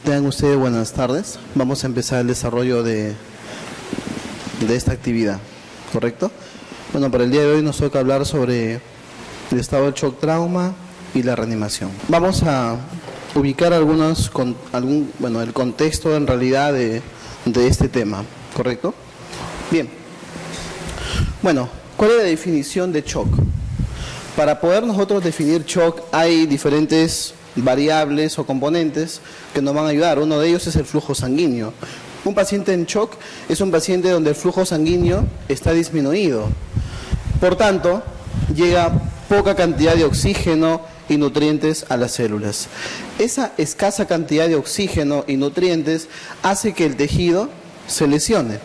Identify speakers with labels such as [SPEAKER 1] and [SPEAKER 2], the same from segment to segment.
[SPEAKER 1] Tengan ustedes buenas tardes. Vamos a empezar el desarrollo de esta actividad, ¿correcto? Bueno, para el día de hoy nos toca hablar sobre el estado de shock trauma y la reanimación. Vamos a ubicar el contexto en realidad de este tema, ¿correcto? Bien. Bueno, ¿cuál es la definición de shock? Para poder nosotros definir shock hay diferentes variables o componentes que nos van a ayudar. Uno de ellos es el flujo sanguíneo. Un paciente en shock es un paciente donde el flujo sanguíneo está disminuido. Por tanto, llega poca cantidad de oxígeno y nutrientes a las células. Esa escasa cantidad de oxígeno y nutrientes hace que el tejido se lesione.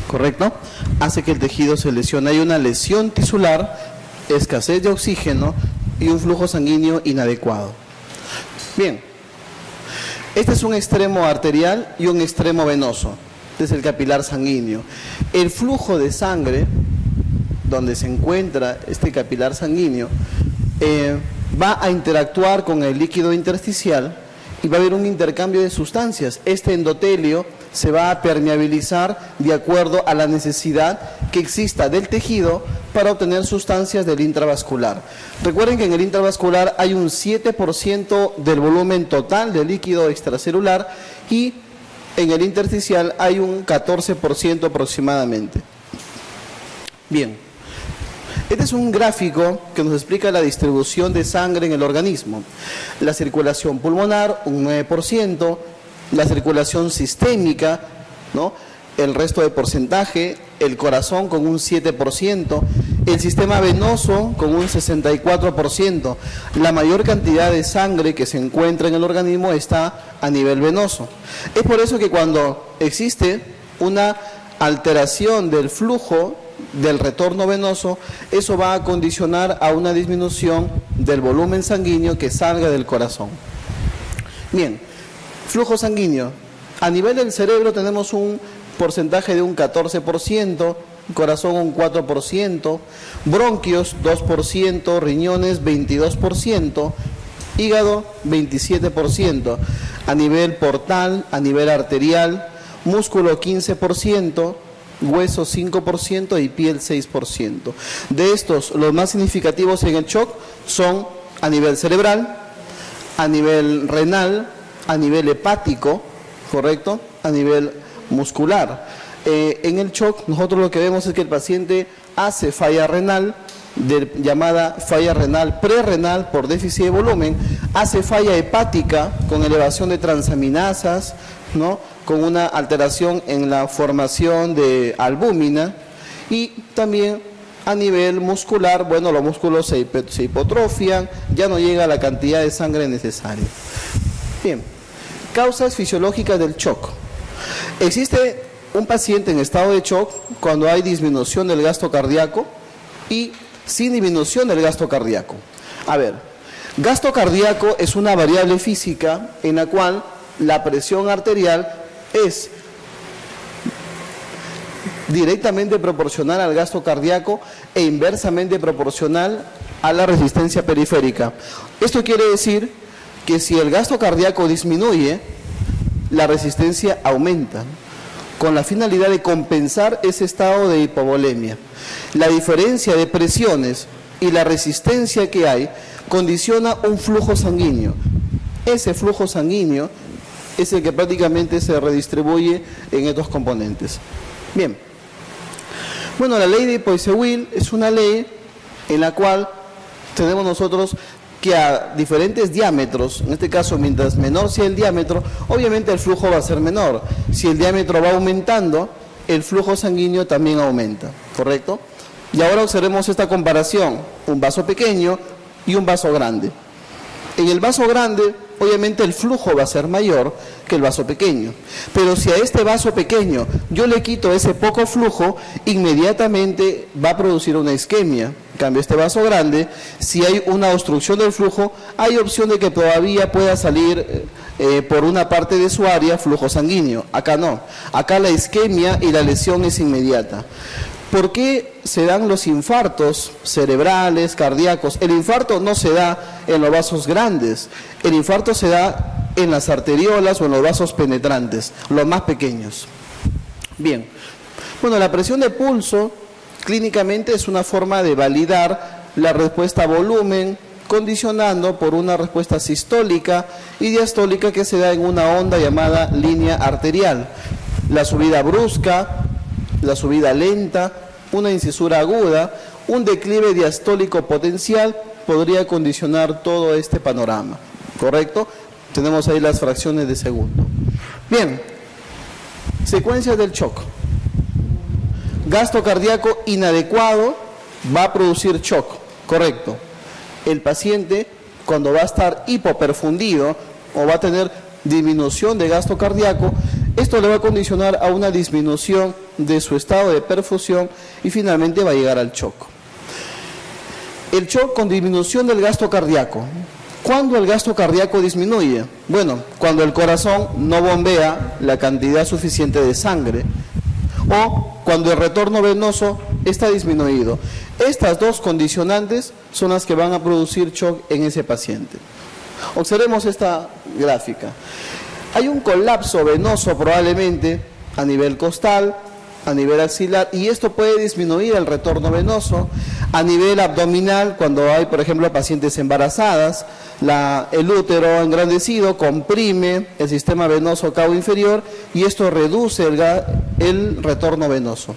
[SPEAKER 1] ¿Correcto? Hace que el tejido se lesione. Hay una lesión tisular, escasez de oxígeno y un flujo sanguíneo inadecuado. Bien, este es un extremo arterial y un extremo venoso. Este es el capilar sanguíneo. El flujo de sangre, donde se encuentra este capilar sanguíneo, va a interactuar con el líquido intersticial y va a haber un intercambio de sustancias. Este endotelio se va a permeabilizar de acuerdo a la necesidad que exista del tejido para obtener sustancias del intravascular. Recuerden que en el intravascular hay un 7% del volumen total de líquido extracelular y en el intersticial hay un 14% aproximadamente. Bien, este es un gráfico que nos explica la distribución de sangre en el organismo. La circulación pulmonar, un 9%, la circulación sistémica, ¿no?, el resto de porcentaje, el corazón con un 7%, el sistema venoso con un 64%. La mayor cantidad de sangre que se encuentra en el organismo está a nivel venoso. Es por eso que cuando existe una alteración del flujo del retorno venoso, eso va a condicionar a una disminución del volumen sanguíneo que salga del corazón. Bien, flujo sanguíneo. A nivel del cerebro tenemos un porcentaje de un 14%, corazón un 4%, bronquios 2%, riñones 22%, hígado 27%, a nivel portal, a nivel arterial, músculo 15%, hueso 5% y piel 6%. De estos, los más significativos en el shock son a nivel cerebral, a nivel renal, a nivel hepático, ¿correcto?, a nivel muscular. En el shock nosotros lo que vemos es que el paciente hace falla renal, llamada falla renal prerrenal por déficit de volumen, hace falla hepática con elevación de transaminasas, ¿no?, con una alteración en la formación de albúmina, y también a nivel muscular, bueno, los músculos se hipotrofian, ya no llega la cantidad de sangre necesaria. Bien, causas fisiológicas del shock. Existe un paciente en estado de shock cuando hay disminución del gasto cardíaco y sin disminución del gasto cardíaco. A ver, gasto cardíaco es una variable física en la cual la presión arterial es directamente proporcional al gasto cardíaco e inversamente proporcional a la resistencia periférica. Esto quiere decir que si el gasto cardíaco disminuye, la resistencia aumenta, con la finalidad de compensar ese estado de hipovolemia. La diferencia de presiones y la resistencia que hay condiciona un flujo sanguíneo. Ese flujo sanguíneo es el que prácticamente se redistribuye en estos componentes. Bien. Bueno, la ley de Poiseuille es una ley en la cual tenemos nosotros que a diferentes diámetros, en este caso mientras menor sea el diámetro, obviamente el flujo va a ser menor. Si el diámetro va aumentando, el flujo sanguíneo también aumenta, ¿correcto? Y ahora observemos esta comparación, un vaso pequeño y un vaso grande. En el vaso grande, obviamente el flujo va a ser mayor que el vaso pequeño. Pero si a este vaso pequeño yo le quito ese poco flujo, inmediatamente va a producir una isquemia. En cambio, este vaso grande, si hay una obstrucción del flujo, hay opción de que todavía pueda salir por una parte de su área flujo sanguíneo. Acá no. Acá la isquemia y la lesión es inmediata. ¿Por qué se dan los infartos cerebrales, cardíacos? El infarto no se da en los vasos grandes, el infarto se da en las arteriolas o en los vasos penetrantes, los más pequeños. Bien, bueno, la presión de pulso clínicamente es una forma de validar la respuesta a volumen, condicionando por una respuesta sistólica y diastólica que se da en una onda llamada línea arterial. La subida brusca, la subida lenta, una incisura aguda, un declive diastólico potencial podría condicionar todo este panorama, ¿correcto? Tenemos ahí las fracciones de segundo. Bien, secuencias del shock. Gasto cardíaco inadecuado va a producir shock, correcto. El paciente, cuando va a estar hipoperfundido o va a tener disminución de gasto cardíaco, esto le va a condicionar a una disminución de su estado de perfusión y finalmente va a llegar al shock. El shock con disminución del gasto cardíaco. ¿Cuándo el gasto cardíaco disminuye? Bueno, cuando el corazón no bombea la cantidad suficiente de sangre o cuando el retorno venoso está disminuido. Estas dos condicionantes son las que van a producir shock en ese paciente. Observemos esta gráfica. Hay un colapso venoso probablemente a nivel costal, a nivel axilar, y esto puede disminuir el retorno venoso. A nivel abdominal, cuando hay, por ejemplo, pacientes embarazadas, el útero engrandecido comprime el sistema venoso cabo inferior y esto reduce el retorno venoso.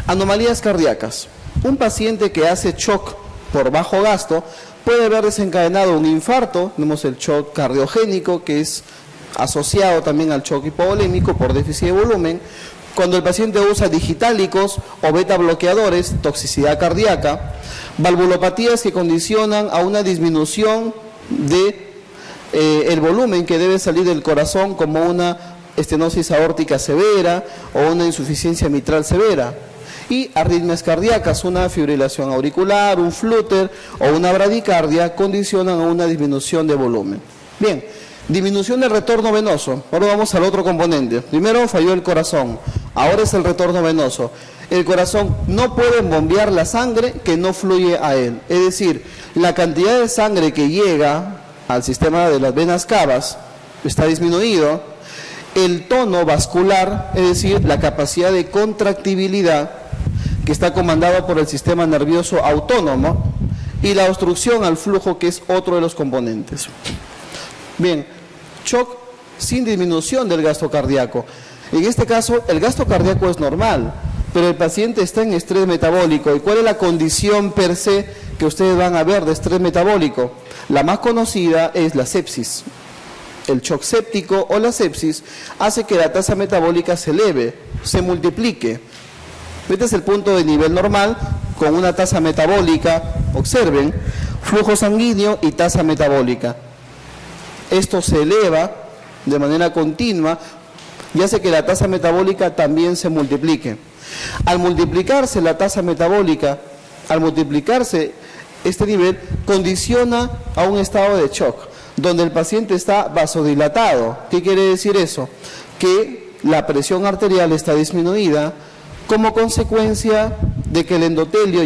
[SPEAKER 1] Anomalías cardíacas. Un paciente que hace shock por bajo gasto puede haber desencadenado un infarto. Tenemos el shock cardiogénico, que es asociado también al shock hipovolémico por déficit de volumen. Cuando el paciente usa digitálicos o beta bloqueadores, toxicidad cardíaca, valvulopatías que condicionan a una disminución de el volumen que debe salir del corazón, como una estenosis aórtica severa o una insuficiencia mitral severa. Y arritmias cardíacas, una fibrilación auricular, un flúter o una bradicardia condicionan a una disminución de volumen. Bien, disminución del retorno venoso. Ahora vamos al otro componente. Primero falló el corazón, ahora es el retorno venoso. El corazón no puede bombear la sangre que no fluye a él. Es decir, la cantidad de sangre que llega al sistema de las venas cavas está disminuido. El tono vascular, es decir, la capacidad de contractibilidad, que está comandado por el sistema nervioso autónomo, y la obstrucción al flujo, que es otro de los componentes. Bien, shock sin disminución del gasto cardíaco. En este caso, el gasto cardíaco es normal, pero el paciente está en estrés metabólico. ¿Y cuál es la condición per se que ustedes van a ver de estrés metabólico? La más conocida es la sepsis. El shock séptico o la sepsis hace que la tasa metabólica se eleve, se multiplique. Este es el punto de nivel normal con una tasa metabólica, observen, flujo sanguíneo y tasa metabólica. Esto se eleva de manera continua y hace que la tasa metabólica también se multiplique. Al multiplicarse la tasa metabólica, al multiplicarse este nivel, condiciona a un estado de shock, donde el paciente está vasodilatado. ¿Qué quiere decir eso? Que la presión arterial está disminuida como consecuencia de que el endotelio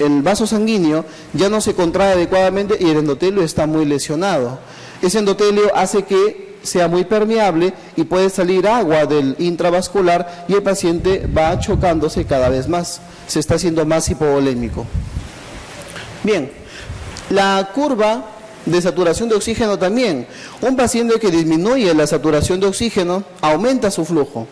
[SPEAKER 1] el vaso sanguíneo ya no se contrae adecuadamente y el endotelio está muy lesionado. Ese endotelio hace que sea muy permeable y puede salir agua del intravascular y el paciente va chocándose cada vez más, se está haciendo más hipovolémico. Bien, la curva de saturación de oxígeno también. Un paciente que disminuye la saturación de oxígeno aumenta su flujo.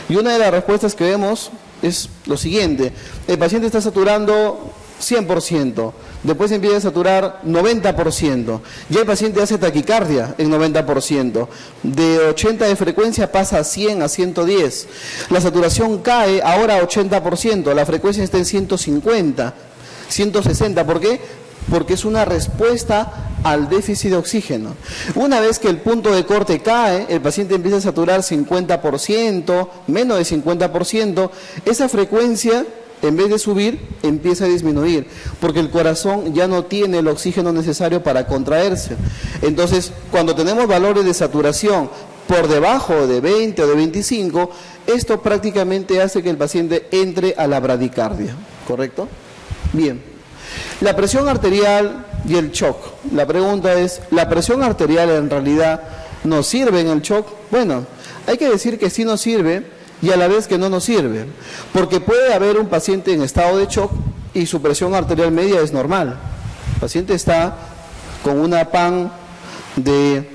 [SPEAKER 1] Y una de las respuestas que vemos es lo siguiente: el paciente está saturando 100%, después empieza a saturar 90%, ya el paciente hace taquicardia en 90%, de 80 de frecuencia pasa a 100, a 110, la saturación cae ahora a 80%, la frecuencia está en 150, 160, ¿por qué? Porque es una respuesta al déficit de oxígeno. Una vez que el punto de corte cae, el paciente empieza a saturar 50%, menos de 50%, esa frecuencia, en vez de subir, empieza a disminuir, porque el corazón ya no tiene el oxígeno necesario para contraerse. Entonces, cuando tenemos valores de saturación por debajo de 20 o de 25, esto prácticamente hace que el paciente entre a la bradicardia, ¿correcto? Bien. La presión arterial y el shock. La pregunta es, ¿la presión arterial en realidad nos sirve en el shock? Bueno, hay que decir que sí nos sirve y a la vez que no nos sirve, porque puede haber un paciente en estado de shock y su presión arterial media es normal. El paciente está con una PAN de,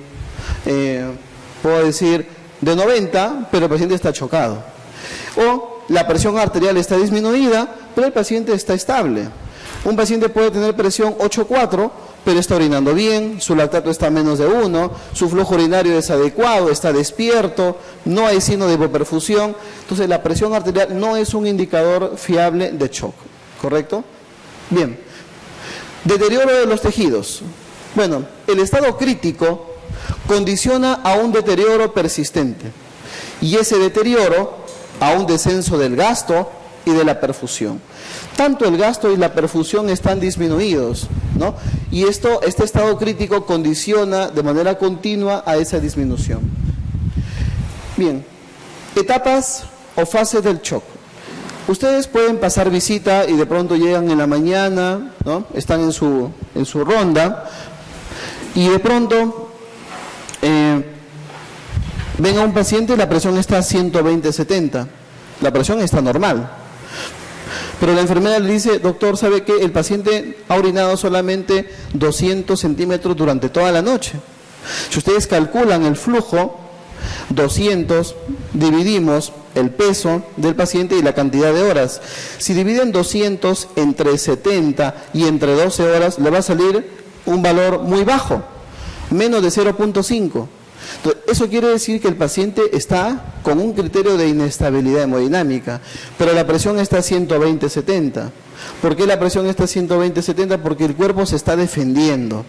[SPEAKER 1] puedo decir, de 90, pero el paciente está chocado. O la presión arterial está disminuida, pero el paciente está estable. Un paciente puede tener presión 8,4, pero está orinando bien, su lactato está a menos de 1, su flujo urinario es adecuado, está despierto, no hay signo de hipoperfusión. Entonces la presión arterial no es un indicador fiable de shock, ¿correcto? Bien. Deterioro de los tejidos. Bueno, el estado crítico condiciona a un deterioro persistente y ese deterioro a un descenso del gasto y de la perfusión. Tanto el gasto y la perfusión están disminuidos, ¿no? Y este estado crítico condiciona de manera continua a esa disminución. Bien, etapas o fases del shock. Ustedes pueden pasar visita y de pronto llegan en la mañana, ¿no? Están en su ronda y de pronto ven a un paciente y la presión está a 120/70. La presión está normal. Pero la enfermera le dice, doctor, ¿sabe qué? El paciente ha orinado solamente 200 centímetros durante toda la noche. Si ustedes calculan el flujo, 200, dividimos el peso del paciente y la cantidad de horas. Si dividen 200 entre 70 y entre 12 horas, le va a salir un valor muy bajo, menos de 0,5. Entonces, eso quiere decir que el paciente está con un criterio de inestabilidad hemodinámica, pero la presión está a 120/70. ¿Por qué la presión está a 120/70? Porque el cuerpo se está defendiendo.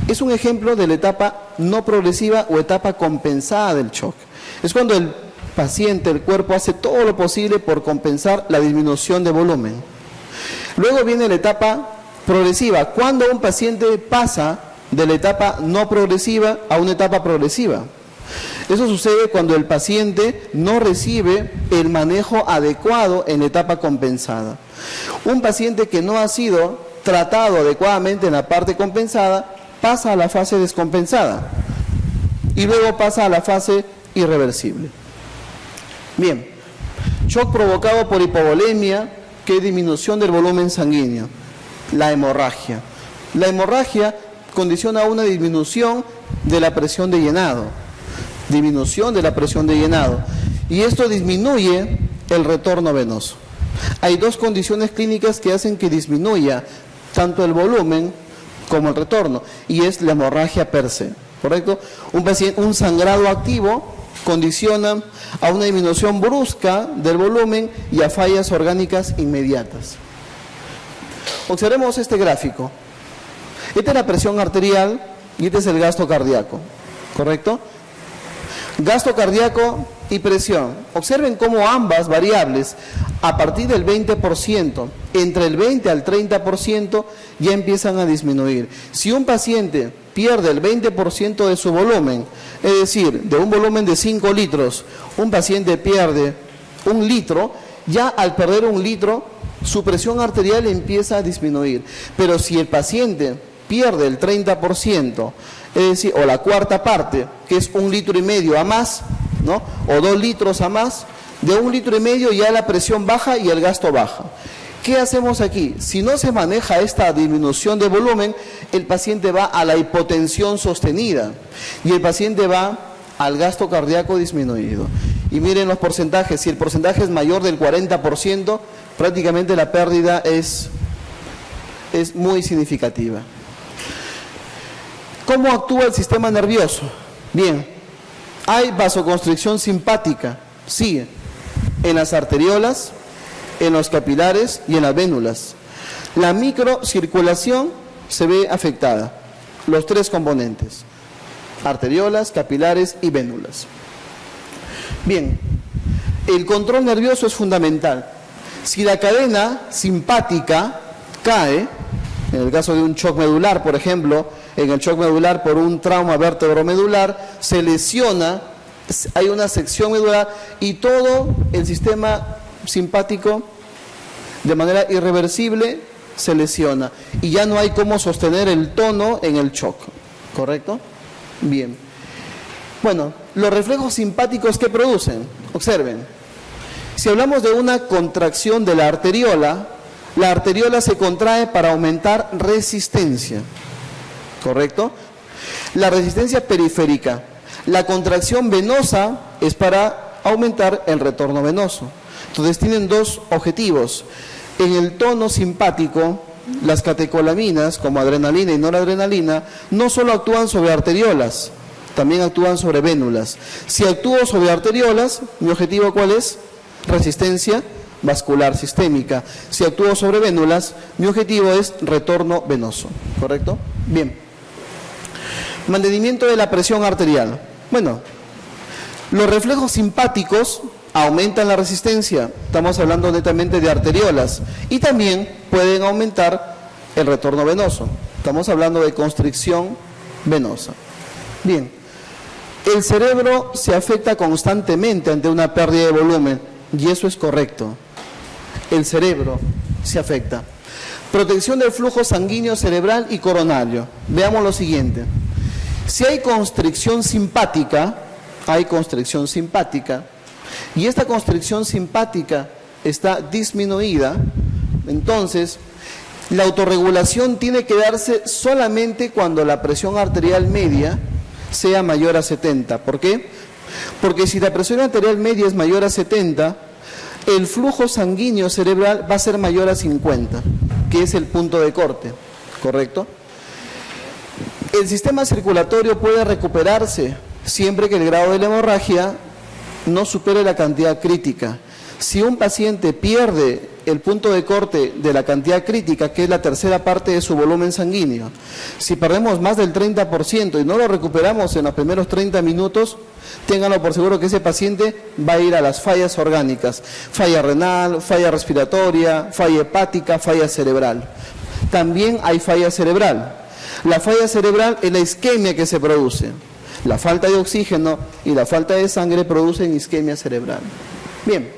[SPEAKER 1] Es un ejemplo de la etapa no progresiva o etapa compensada del shock. Es cuando el paciente, el cuerpo, hace todo lo posible por compensar la disminución de volumen. Luego viene la etapa progresiva, cuando un paciente pasa de la etapa no progresiva a una etapa progresiva. Eso sucede cuando el paciente no recibe el manejo adecuado en la etapa compensada. Un paciente que no ha sido tratado adecuadamente en la parte compensada pasa a la fase descompensada y luego pasa a la fase irreversible. Bien, shock provocado por hipovolemia, que es disminución del volumen sanguíneo. La hemorragia. La hemorragia condiciona una disminución de la presión de llenado. Disminución de la presión de llenado. Y esto disminuye el retorno venoso. Hay dos condiciones clínicas que hacen que disminuya tanto el volumen como el retorno, y es la hemorragia per se, ¿correcto? Un sangrado activo condiciona a una disminución brusca del volumen y a fallas orgánicas inmediatas. Observemos este gráfico. Esta es la presión arterial y este es el gasto cardíaco, ¿correcto? Gasto cardíaco y presión. Observen cómo ambas variables, a partir del 20%, entre el 20 al 30%, ya empiezan a disminuir. Si un paciente pierde el 20% de su volumen, es decir, de un volumen de 5 litros, un paciente pierde 1 litro, ya al perder 1 litro, su presión arterial empieza a disminuir. Pero si el paciente pierde el 30%, es decir, o la cuarta parte, que es 1,5 litros a más, ¿no? O 2 litros a más, de 1,5 litros ya la presión baja y el gasto baja. ¿Qué hacemos aquí? Si no se maneja esta disminución de volumen, el paciente va a la hipotensión sostenida y el paciente va al gasto cardíaco disminuido. Y miren los porcentajes, si el porcentaje es mayor del 40%, prácticamente la pérdida es muy significativa. ¿Cómo actúa el sistema nervioso? Bien, hay vasoconstricción simpática, sí, en las arteriolas, en los capilares y en las vénulas. La microcirculación se ve afectada, los tres componentes, arteriolas, capilares y vénulas. Bien, el control nervioso es fundamental. Si la cadena simpática cae, en el caso de un shock medular, por ejemplo, en el shock medular por un trauma vértebromedular, se lesiona, hay una sección medular y todo el sistema simpático de manera irreversible se lesiona y ya no hay cómo sostener el tono en el shock, ¿correcto? Bien. Bueno, los reflejos simpáticos que producen, observen, si hablamos de una contracción de la arteriola se contrae para aumentar resistencia, ¿correcto? La resistencia periférica. La contracción venosa es para aumentar el retorno venoso. Entonces tienen dos objetivos. En el tono simpático, las catecolaminas, como adrenalina y noradrenalina, no solo actúan sobre arteriolas, también actúan sobre vénulas. Si actúo sobre arteriolas, ¿mi objetivo cuál es? Resistencia vascular sistémica. Si actúo sobre vénulas, mi objetivo es retorno venoso, ¿correcto? Bien. Mantenimiento de la presión arterial. Bueno, los reflejos simpáticos aumentan la resistencia, estamos hablando netamente de arteriolas, y también pueden aumentar el retorno venoso, estamos hablando de constricción venosa. Bien, el cerebro se afecta constantemente ante una pérdida de volumen, y eso es correcto, el cerebro se afecta. Protección del flujo sanguíneo cerebral y coronario. Veamos lo siguiente, si hay constricción simpática, y esta constricción simpática está disminuida, entonces la autorregulación tiene que darse solamente cuando la presión arterial media sea mayor a 70. ¿Por qué? Porque si la presión arterial media es mayor a 70, el flujo sanguíneo cerebral va a ser mayor a 50, que es el punto de corte, ¿correcto? El sistema circulatorio puede recuperarse siempre que el grado de la hemorragia no supere la cantidad crítica. Si un paciente pierde el punto de corte de la cantidad crítica, que es la tercera parte de su volumen sanguíneo, si perdemos más del 30% y no lo recuperamos en los primeros 30 minutos, ténganlo por seguro que ese paciente va a ir a las fallas orgánicas, falla renal, falla respiratoria, falla hepática, falla cerebral. También hay falla cerebral. La falla cerebral es la isquemia que se produce. La falta de oxígeno y la falta de sangre producen isquemia cerebral. Bien,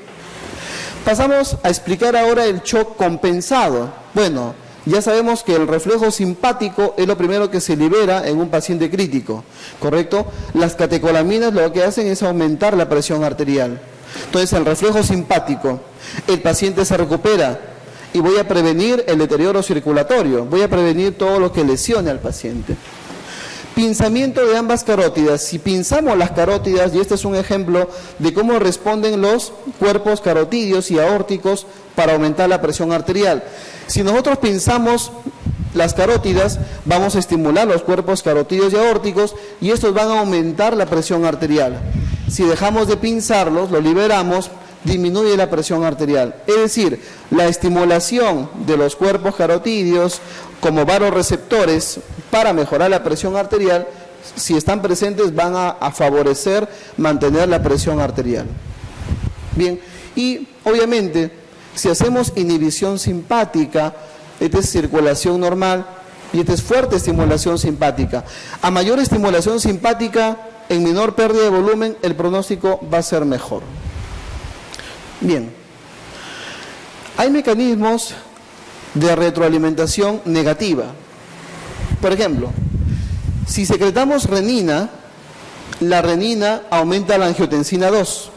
[SPEAKER 1] pasamos a explicar ahora el shock compensado. Bueno, ya sabemos que el reflejo simpático es lo primero que se libera en un paciente crítico, ¿correcto? Las catecolaminas lo que hacen es aumentar la presión arterial. Entonces, el reflejo simpático, el paciente se recupera y voy a prevenir el deterioro circulatorio, voy a prevenir todo lo que lesione al paciente. Pinzamiento de ambas carótidas. Si pinzamos las carótidas, y este es un ejemplo de cómo responden los cuerpos carotídeos y aórticos para aumentar la presión arterial. Si nosotros pinzamos las carótidas, vamos a estimular los cuerpos carotídeos y aórticos y estos van a aumentar la presión arterial. Si dejamos de pinzarlos, lo liberamos, disminuye la presión arterial. Es decir, la estimulación de los cuerpos carotídeos como vasoreceptores para mejorar la presión arterial, si están presentes, van a favorecer mantener la presión arterial. Bien, y obviamente, si hacemos inhibición simpática, esta es circulación normal y esta es fuerte estimulación simpática. A mayor estimulación simpática, en menor pérdida de volumen, el pronóstico va a ser mejor. Bien, hay mecanismos de retroalimentación negativa. Por ejemplo, si secretamos renina, la renina aumenta la angiotensina 2.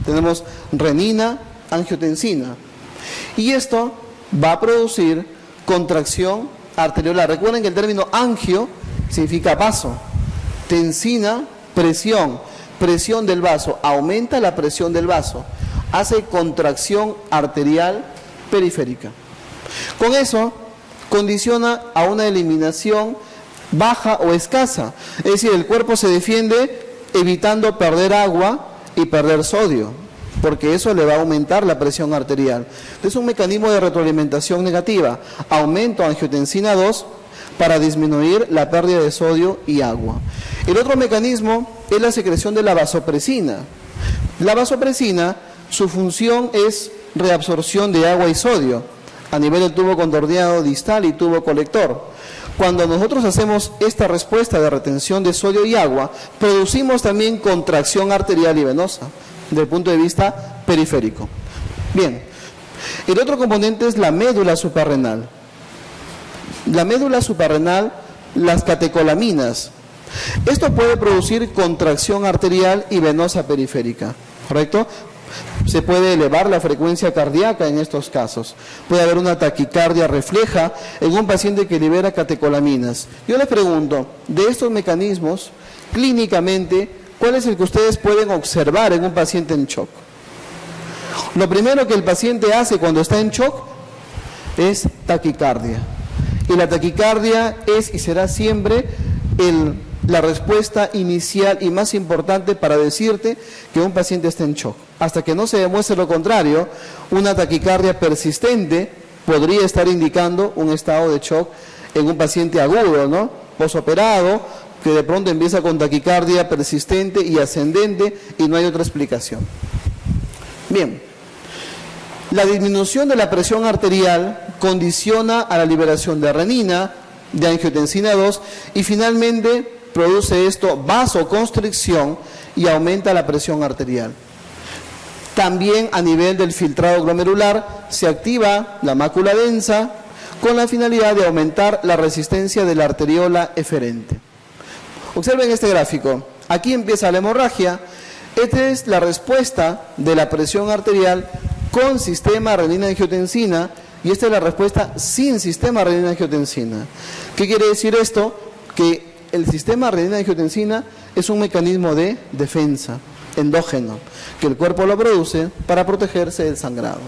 [SPEAKER 1] Tenemos renina, angiotensina. Y esto va a producir contracción arteriolar. Recuerden que el término angio significa vaso. Tensina, presión. Presión del vaso. Aumenta la presión del vaso. Hace contracción arterial periférica. Con eso condiciona a una eliminación baja o escasa. Es decir, el cuerpo se defiende evitando perder agua y perder sodio, porque eso le va a aumentar la presión arterial. Es un mecanismo de retroalimentación negativa. Aumento angiotensina 2 para disminuir la pérdida de sodio y agua. El otro mecanismo es la secreción de la vasopresina. La vasopresina, su función es reabsorción de agua y sodio a nivel del tubo contorneado distal y tubo colector. Cuando nosotros hacemos esta respuesta de retención de sodio y agua, producimos también contracción arterial y venosa, desde el punto de vista periférico. Bien, el otro componente es la médula suprarrenal. la médula suprarrenal, las catecolaminas. Esto puede producir contracción arterial y venosa periférica, ¿correcto? Se puede elevar la frecuencia cardíaca en estos casos. Puede haber una taquicardia refleja en un paciente que libera catecolaminas. Yo les pregunto, de estos mecanismos, clínicamente, ¿cuál es el que ustedes pueden observar en un paciente en shock? Lo primero que el paciente hace cuando está en shock es taquicardia. Y la taquicardia es y será siempre la respuesta inicial y más importante para decirte que un paciente está en shock. Hasta que no se demuestre lo contrario, una taquicardia persistente podría estar indicando un estado de shock en un paciente agudo, ¿no? Posoperado, que de pronto empieza con taquicardia persistente y ascendente y no hay otra explicación. Bien, la disminución de la presión arterial condiciona a la liberación de renina, de angiotensina 2 y finalmente produce esto vasoconstricción y aumenta la presión arterial. También a nivel del filtrado glomerular se activa la mácula densa con la finalidad de aumentar la resistencia de la arteriola eferente. Observen este gráfico. Aquí empieza la hemorragia. Esta es la respuesta de la presión arterial con sistema renina-angiotensina y esta es la respuesta sin sistema renina-angiotensina. ¿Qué quiere decir esto? Que el sistema renina-angiotensina es un mecanismo de defensa endógeno, que el cuerpo lo produce para protegerse del sangrado.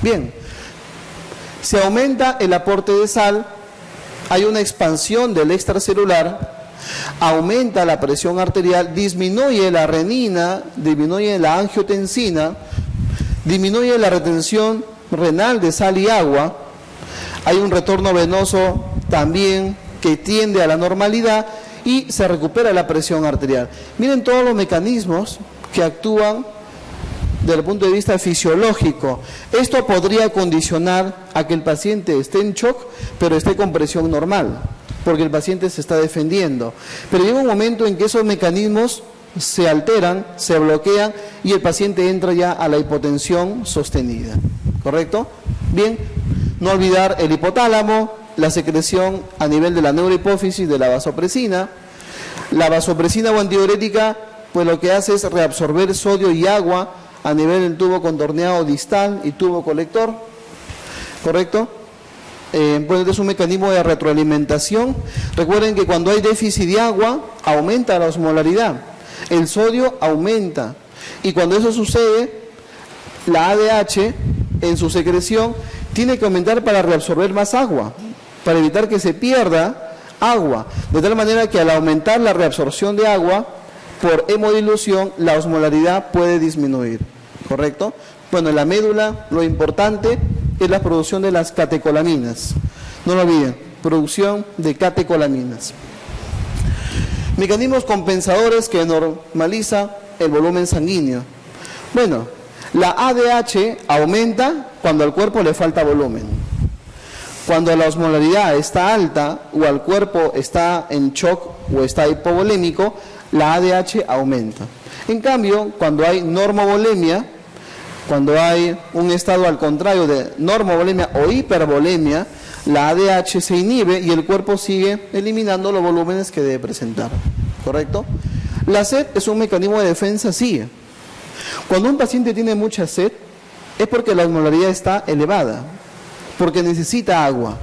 [SPEAKER 1] Bien, se aumenta el aporte de sal, hay una expansión del extracelular, aumenta la presión arterial, disminuye la renina, disminuye la angiotensina, disminuye la retención renal de sal y agua, hay un retorno venoso también que tiende a la normalidad y se recupera la presión arterial. Miren todos los mecanismos que actúan desde el punto de vista fisiológico. Esto podría condicionar a que el paciente esté en shock, pero esté con presión normal, porque el paciente se está defendiendo. Pero llega un momento en que esos mecanismos se alteran, se bloquean y el paciente entra ya a la hipotensión sostenida. ¿Correcto? Bien, no olvidar el hipotálamo, la secreción a nivel de la neurohipófisis de la vasopresina. La vasopresina o antidiurética, pues lo que hace es reabsorber sodio y agua a nivel del tubo contorneado distal y tubo colector. ¿Correcto? Pues es un mecanismo de retroalimentación. Recuerden que cuando hay déficit de agua, aumenta la osmolaridad. El sodio aumenta. Y cuando eso sucede, la ADH en su secreción tiene que aumentar para reabsorber más agua, para evitar que se pierda agua, de tal manera que al aumentar la reabsorción de agua por hemodilución, la osmolaridad puede disminuir, ¿correcto? Bueno, en la médula lo importante es la producción de las catecolaminas, no lo olviden, producción de catecolaminas. Mecanismos compensadores que normaliza el volumen sanguíneo. Bueno, la ADH aumenta cuando al cuerpo le falta volumen. Cuando la osmolaridad está alta o al cuerpo está en shock o está hipovolémico, la ADH aumenta. En cambio, cuando hay normovolemia, cuando hay un estado al contrario de normovolemia o hipervolemia, la ADH se inhibe y el cuerpo sigue eliminando los volúmenes que debe presentar. ¿Correcto? La sed es un mecanismo de defensa, sí. Cuando un paciente tiene mucha sed, es porque la osmolaridad está elevada, porque necesita agua.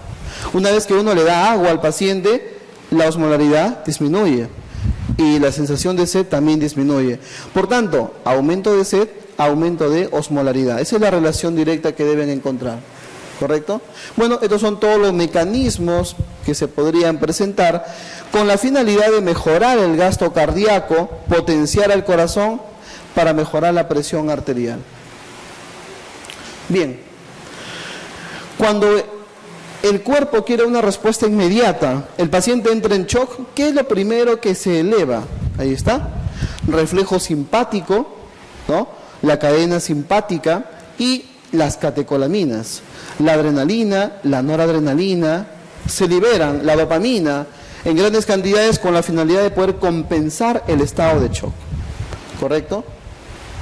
[SPEAKER 1] Una vez que uno le da agua al paciente, la osmolaridad disminuye y la sensación de sed también disminuye. Por tanto, aumento de sed, aumento de osmolaridad. Esa es la relación directa que deben encontrar. ¿Correcto? Bueno, estos son todos los mecanismos que se podrían presentar con la finalidad de mejorar el gasto cardíaco, potenciar el corazón para mejorar la presión arterial. Bien, cuando el cuerpo quiere una respuesta inmediata, el paciente entra en shock, ¿qué es lo primero que se eleva? Ahí está, reflejo simpático, ¿no? La cadena simpática y las catecolaminas. La adrenalina, la noradrenalina, se liberan la dopamina en grandes cantidades con la finalidad de poder compensar el estado de shock. ¿Correcto?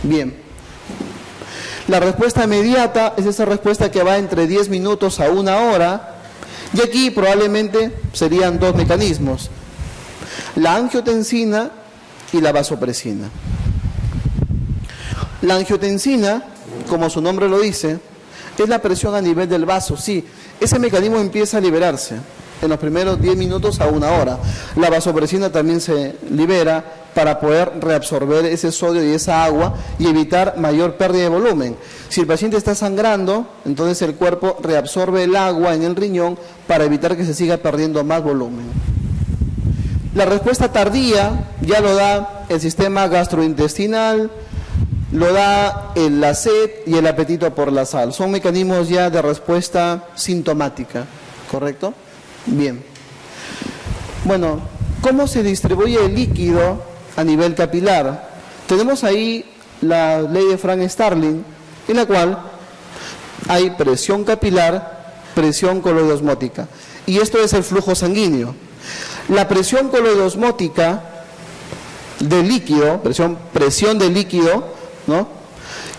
[SPEAKER 1] Bien. La respuesta inmediata es esa respuesta que va entre 10 minutos a 1 hora Y aquí probablemente serían dos mecanismos: la angiotensina y la vasopresina. La angiotensina, como su nombre lo dice, es la presión a nivel del vaso. Sí, ese mecanismo empieza a liberarse en los primeros 10 minutos a 1 hora. La vasopresina también se libera para poder reabsorber ese sodio y esa agua y evitar mayor pérdida de volumen. Si el paciente está sangrando, entonces el cuerpo reabsorbe el agua en el riñón para evitar que se siga perdiendo más volumen. La respuesta tardía ya lo da el sistema gastrointestinal, lo da la sed y el apetito por la sal. Son mecanismos ya de respuesta sintomática, ¿correcto? Bien. Bueno, ¿cómo se distribuye el líquido a nivel capilar? Tenemos ahí la ley de Frank Starling, en la cual hay presión capilar, presión coloidosmótica. Y esto es el flujo sanguíneo. La presión coloidosmótica del líquido, presión del líquido, ¿no?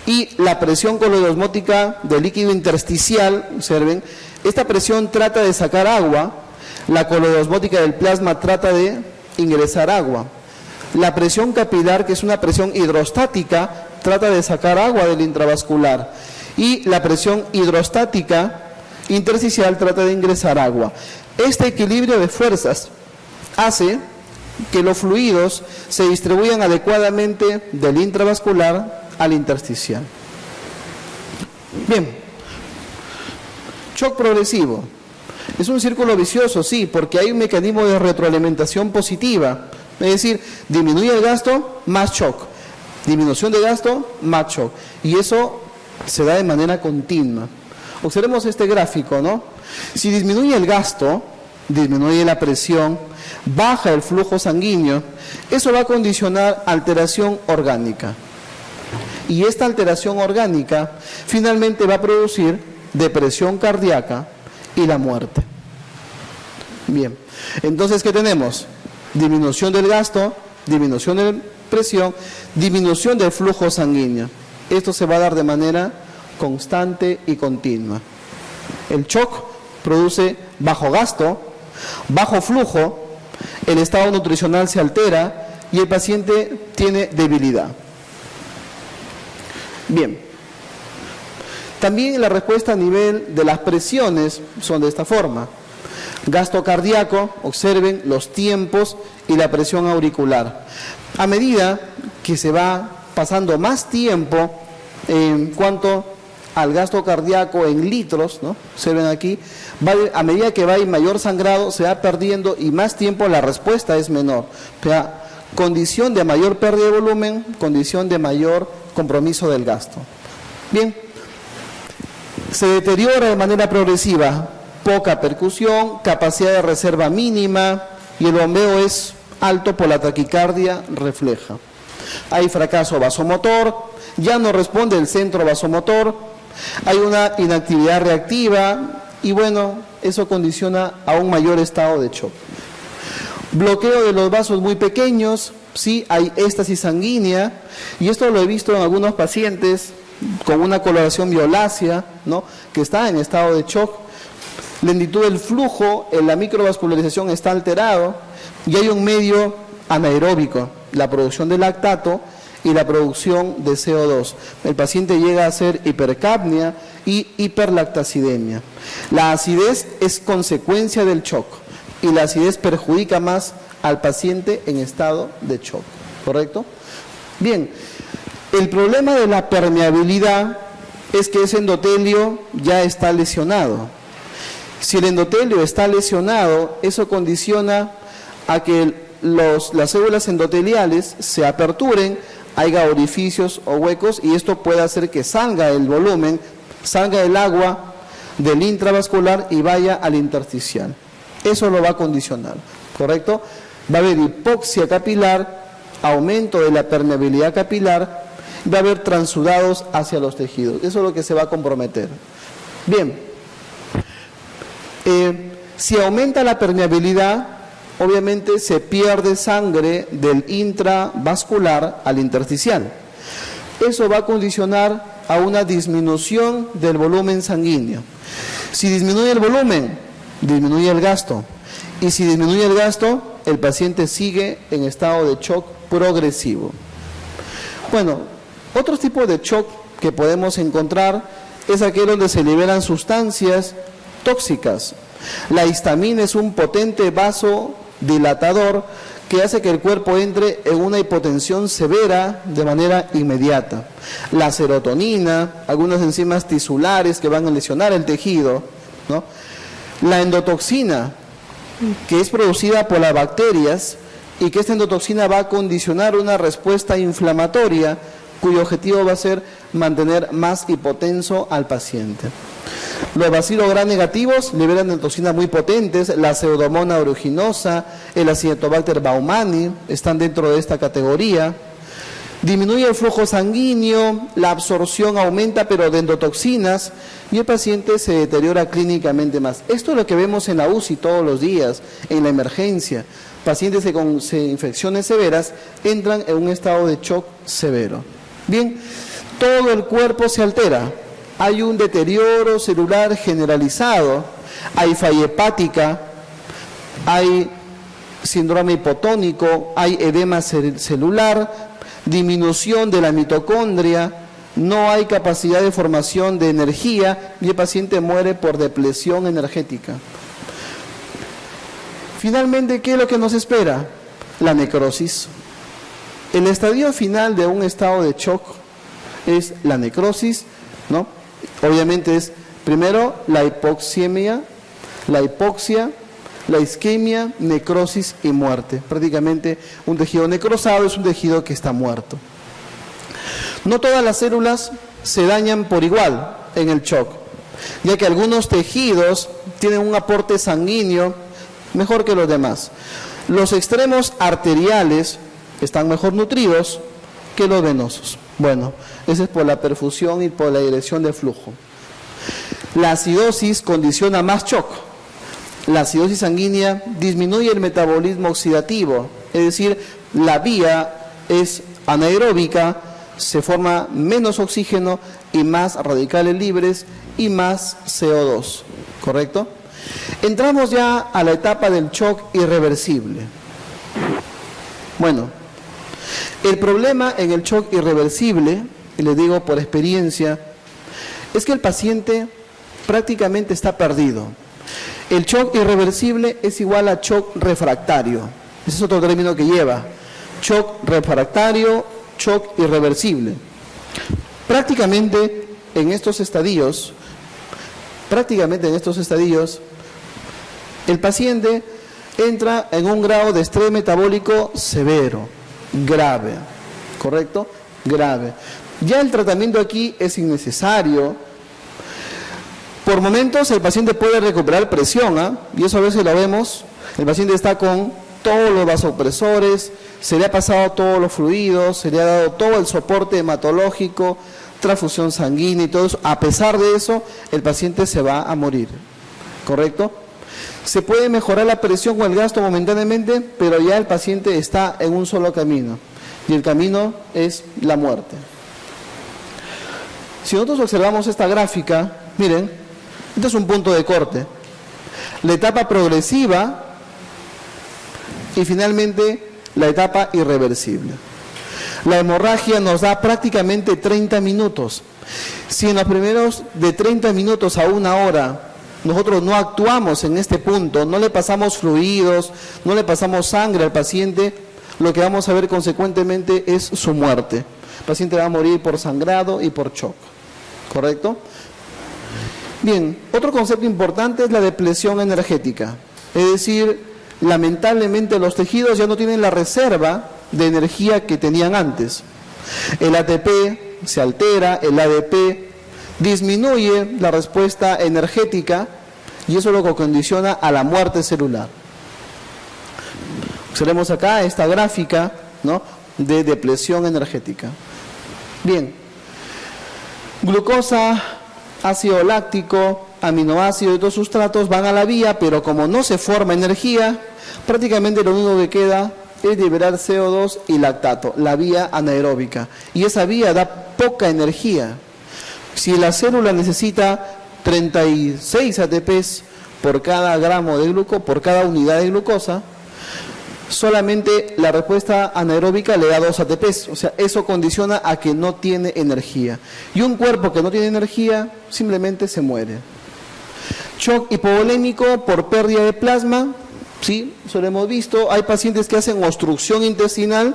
[SPEAKER 1] Y la presión coloidosmótica del líquido intersticial, observen, esta presión trata de sacar agua, la coloidosmótica del plasma trata de ingresar agua. La presión capilar, que es una presión hidrostática, trata de sacar agua del intravascular. Y la presión hidrostática intersticial trata de ingresar agua. Este equilibrio de fuerzas hace que los fluidos se distribuyan adecuadamente del intravascular al intersticial. Bien, shock progresivo. Es un círculo vicioso, sí, porque hay un mecanismo de retroalimentación positiva. Es decir, disminuye el gasto, más shock. Disminución de gasto, más shock. Y eso se da de manera continua. Observemos este gráfico, ¿no? Si disminuye el gasto, disminuye la presión, baja el flujo sanguíneo, eso va a condicionar alteración orgánica. Y esta alteración orgánica finalmente va a producir depresión cardíaca y la muerte. Bien, entonces, ¿qué tenemos? Disminución del gasto, disminución de presión, disminución del flujo sanguíneo. Esto se va a dar de manera constante y continua. El shock produce bajo gasto, bajo flujo, el estado nutricional se altera y el paciente tiene debilidad. Bien. También la respuesta a nivel de las presiones son de esta forma. Gasto cardíaco, observen los tiempos y la presión auricular. A medida que se va pasando más tiempo en cuanto al gasto cardíaco en litros, ¿no? Se ven aquí, a medida que va a mayor sangrado, se va perdiendo y más tiempo la respuesta es menor. O sea, condición de mayor pérdida de volumen, condición de mayor compromiso del gasto. Bien, se deteriora de manera progresiva, poca percusión, capacidad de reserva mínima y el bombeo es alto por la taquicardia refleja. Hay fracaso vasomotor, ya no responde el centro vasomotor, hay una inactividad reactiva y bueno, eso condiciona a un mayor estado de shock. Bloqueo de los vasos muy pequeños, sí, hay éstasis sanguínea y esto lo he visto en algunos pacientes con una coloración violácea, ¿no? Que está en estado de shock. Lentitud del flujo, en la microvascularización está alterado y hay un medio anaeróbico, la producción de lactato y la producción de CO2. El paciente llega a hacer hipercapnia y hiperlactacidemia. La acidez es consecuencia del shock y la acidez perjudica más al paciente en estado de shock, ¿correcto? Bien, el problema de la permeabilidad es que ese endotelio ya está lesionado. Si el endotelio está lesionado, eso condiciona a que las células endoteliales se aperturen, haya orificios o huecos y esto puede hacer que salga el volumen, salga el agua del intravascular y vaya al intersticial. Eso lo va a condicionar, ¿correcto? Va a haber hipoxia capilar, aumento de la permeabilidad capilar, va a haber transudados hacia los tejidos. Eso es lo que se va a comprometer. Bien, si aumenta la permeabilidad, obviamente se pierde sangre del intravascular al intersticial. Eso va a condicionar a una disminución del volumen sanguíneo. Si disminuye el volumen, disminuye el gasto. Y si disminuye el gasto, el paciente sigue en estado de shock progresivo. Bueno, otro tipo de shock que podemos encontrar es aquel donde se liberan sustancias tóxicas. La histamina es un potente vasodilatador que hace que el cuerpo entre en una hipotensión severa de manera inmediata. La serotonina, algunas enzimas tisulares que van a lesionar el tejido, ¿no? La endotoxina, que es producida por las bacterias y que esta endotoxina va a condicionar una respuesta inflamatoria cuyo objetivo va a ser mantener más hipotenso al paciente. Los bacilos gram negativos liberan endotoxinas muy potentes, la pseudomonas aeruginosa, el Acinetobacter baumannii están dentro de esta categoría. Disminuye el flujo sanguíneo, la absorción aumenta pero de endotoxinas y el paciente se deteriora clínicamente más. Esto es lo que vemos en la UCI todos los días, en la emergencia. Pacientes que con infecciones severas entran en un estado de shock severo. Bien, todo el cuerpo se altera. Hay un deterioro celular generalizado, hay falla hepática, hay síndrome hipotónico, hay edema celular, disminución de la mitocondria, no hay capacidad de formación de energía y el paciente muere por depresión energética. Finalmente, ¿qué es lo que nos espera? La necrosis. El estadio final de un estado de shock es la necrosis, ¿no? Obviamente es primero la hipoxemia, la hipoxia, la isquemia, necrosis y muerte. Prácticamente un tejido necrosado es un tejido que está muerto. No todas las células se dañan por igual en el shock, ya que algunos tejidos tienen un aporte sanguíneo mejor que los demás. Los extremos arteriales están mejor nutridos que los venosos. Bueno, eso es por la perfusión y por la dirección de flujo. La acidosis condiciona más shock. La acidosis sanguínea disminuye el metabolismo oxidativo, es decir, la vía es anaeróbica, se forma menos oxígeno y más radicales libres y más CO2, ¿correcto? Entramos ya a la etapa del shock irreversible. Bueno, el problema en el shock irreversible, y les digo por experiencia, es que el paciente prácticamente está perdido. El shock irreversible es igual a shock refractario. Ese es otro término que lleva. Shock refractario, shock irreversible. Prácticamente en estos estadios, el paciente entra en un grado de estrés metabólico severo, grave, ¿correcto? Grave. Ya el tratamiento aquí es innecesario. Por momentos el paciente puede recuperar presión, ¿eh? Y eso a veces lo vemos. El paciente está con todos los vasopresores, se le ha pasado todos los fluidos, se le ha dado todo el soporte hematológico, transfusión sanguínea y todo eso. A pesar de eso, el paciente se va a morir, ¿correcto? Se puede mejorar la presión con el gasto momentáneamente, pero ya el paciente está en un solo camino, y el camino es la muerte. Si nosotros observamos esta gráfica, miren, este es un punto de corte. La etapa progresiva y finalmente la etapa irreversible. La hemorragia nos da prácticamente 30 minutos. Si en los primeros de 30 minutos a una hora nosotros no actuamos en este punto, no le pasamos fluidos, no le pasamos sangre al paciente, lo que vamos a ver consecuentemente es su muerte. El paciente va a morir por sangrado y por shock, ¿correcto? Bien, otro concepto importante es la depleción energética, es decir, lamentablemente los tejidos ya no tienen la reserva de energía que tenían antes. El ATP se altera, el ADP disminuye la respuesta energética y eso es lo que condiciona a la muerte celular. Observemos acá esta gráfica, ¿no?, de depleción energética. Bien, glucosa, ácido láctico, aminoácidos y otros sustratos van a la vía, pero como no se forma energía, prácticamente lo único que queda es liberar CO2 y lactato, la vía anaeróbica. Y esa vía da poca energía. Si la célula necesita 36 ATPs por cada gramo de glucosa, por cada unidad de glucosa, solamente la respuesta anaeróbica le da 2 ATPs, o sea, eso condiciona a que no tiene energía. Y un cuerpo que no tiene energía simplemente se muere. Shock hipovolémico por pérdida de plasma, sí, eso lo hemos visto. Hay pacientes que hacen obstrucción intestinal.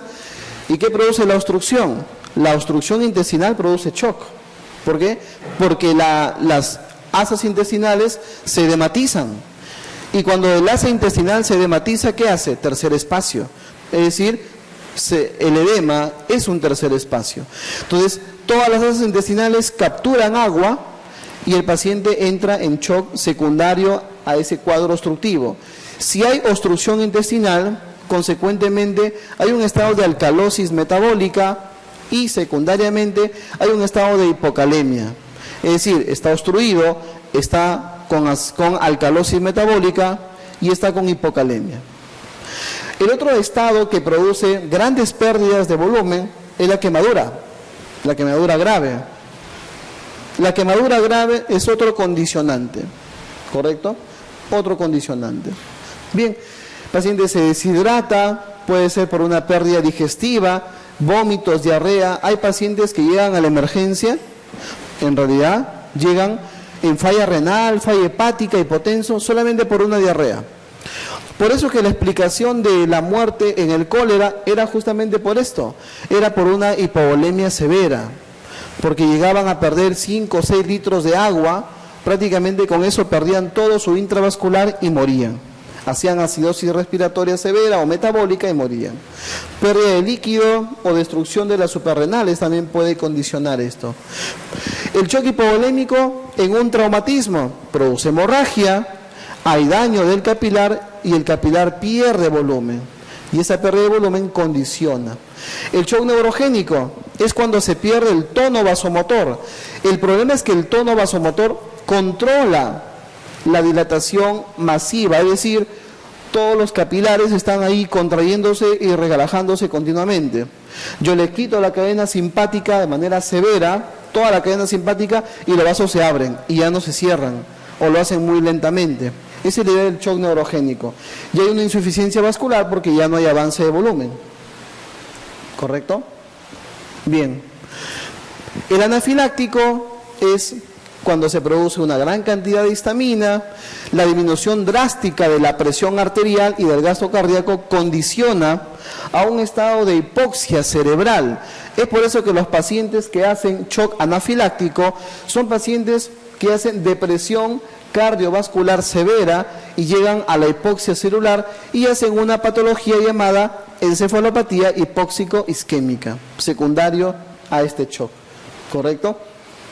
[SPEAKER 1] ¿Y qué produce la obstrucción? La obstrucción intestinal produce shock. ¿Por qué? Porque las asas intestinales se edematizan. Y cuando el asa intestinal se edematiza, ¿qué hace? Tercer espacio. Es decir, el edema es un tercer espacio. Entonces, todas las asas intestinales capturan agua y el paciente entra en shock secundario a ese cuadro obstructivo. Si hay obstrucción intestinal, consecuentemente hay un estado de alcalosis metabólica y secundariamente hay un estado de hipocalemia. Es decir, está obstruido, está con alcalosis metabólica y está con hipocalemia. El otro estado que produce grandes pérdidas de volumen es la quemadura grave. La quemadura grave es otro condicionante, ¿correcto? Otro condicionante. Bien, el paciente se deshidrata, puede ser por una pérdida digestiva, vómitos, diarrea. Hay pacientes que llegan a la emergencia, en realidad llegan en falla renal, falla hepática, hipotenso, solamente por una diarrea. Por eso que la explicación de la muerte en el cólera era justamente por esto, era por una hipovolemia severa, porque llegaban a perder 5 o 6 litros de agua, prácticamente con eso perdían todo su intravascular y morían. Hacían acidosis respiratoria severa o metabólica y morían. Pérdida de líquido o destrucción de las suprarrenales también puede condicionar esto. El shock hipovolémico en un traumatismo produce hemorragia, hay daño del capilar y el capilar pierde volumen. Y esa pérdida de volumen condiciona. El shock neurogénico es cuando se pierde el tono vasomotor. El problema es que el tono vasomotor controla la dilatación masiva, es decir, todos los capilares están ahí contrayéndose y relajándose continuamente. Yo le quito la cadena simpática de manera severa, toda la cadena simpática, y los vasos se abren y ya no se cierran, o lo hacen muy lentamente. Ese es el nivel del shock neurogénico. Y hay una insuficiencia vascular porque ya no hay avance de volumen. ¿Correcto? Bien. El anafiláctico es cuando se produce una gran cantidad de histamina, la disminución drástica de la presión arterial y del gasto cardíaco condiciona a un estado de hipoxia cerebral. Es por eso que los pacientes que hacen shock anafiláctico son pacientes que hacen depresión cardiovascular severa y llegan a la hipoxia celular y hacen una patología llamada encefalopatía hipóxico-isquémica, secundario a este shock. ¿Correcto?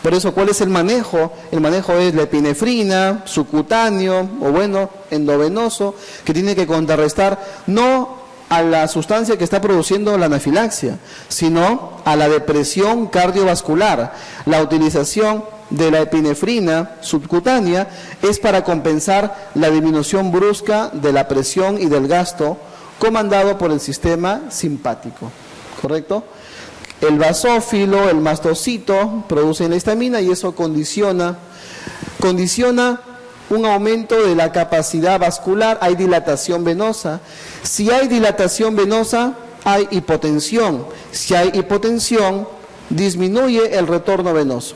[SPEAKER 1] Por eso, ¿cuál es el manejo? El manejo es la epinefrina, subcutáneo o bueno, endovenoso, que tiene que contrarrestar no a la sustancia que está produciendo la anafilaxia, sino a la depresión cardiovascular. La utilización de la epinefrina subcutánea es para compensar la disminución brusca de la presión y del gasto comandado por el sistema simpático. ¿Correcto? El basófilo, el mastocito producen la histamina y eso condiciona un aumento de la capacidad vascular, hay dilatación venosa. Si hay dilatación venosa, hay hipotensión. Si hay hipotensión, disminuye el retorno venoso.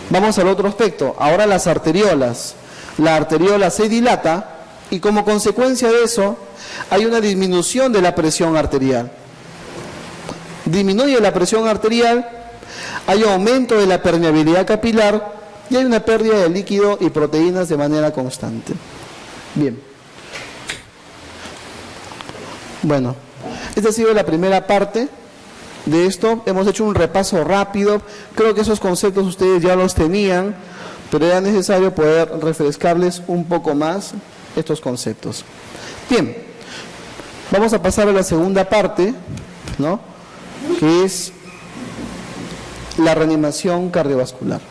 [SPEAKER 1] Vamos al otro aspecto. Ahora las arteriolas. La arteriola se dilata y como consecuencia de eso hay una disminución de la presión arterial. Disminuye la presión arterial, hay aumento de la permeabilidad capilar y hay una pérdida de líquido y proteínas de manera constante. Bien. Bueno, esta ha sido la primera parte de esto. Hemos hecho un repaso rápido. Creo que esos conceptos ustedes ya los tenían, pero era necesario poder refrescarles un poco más estos conceptos. Bien, vamos a pasar a la segunda parte, ¿no?, que es la reanimación cardiovascular.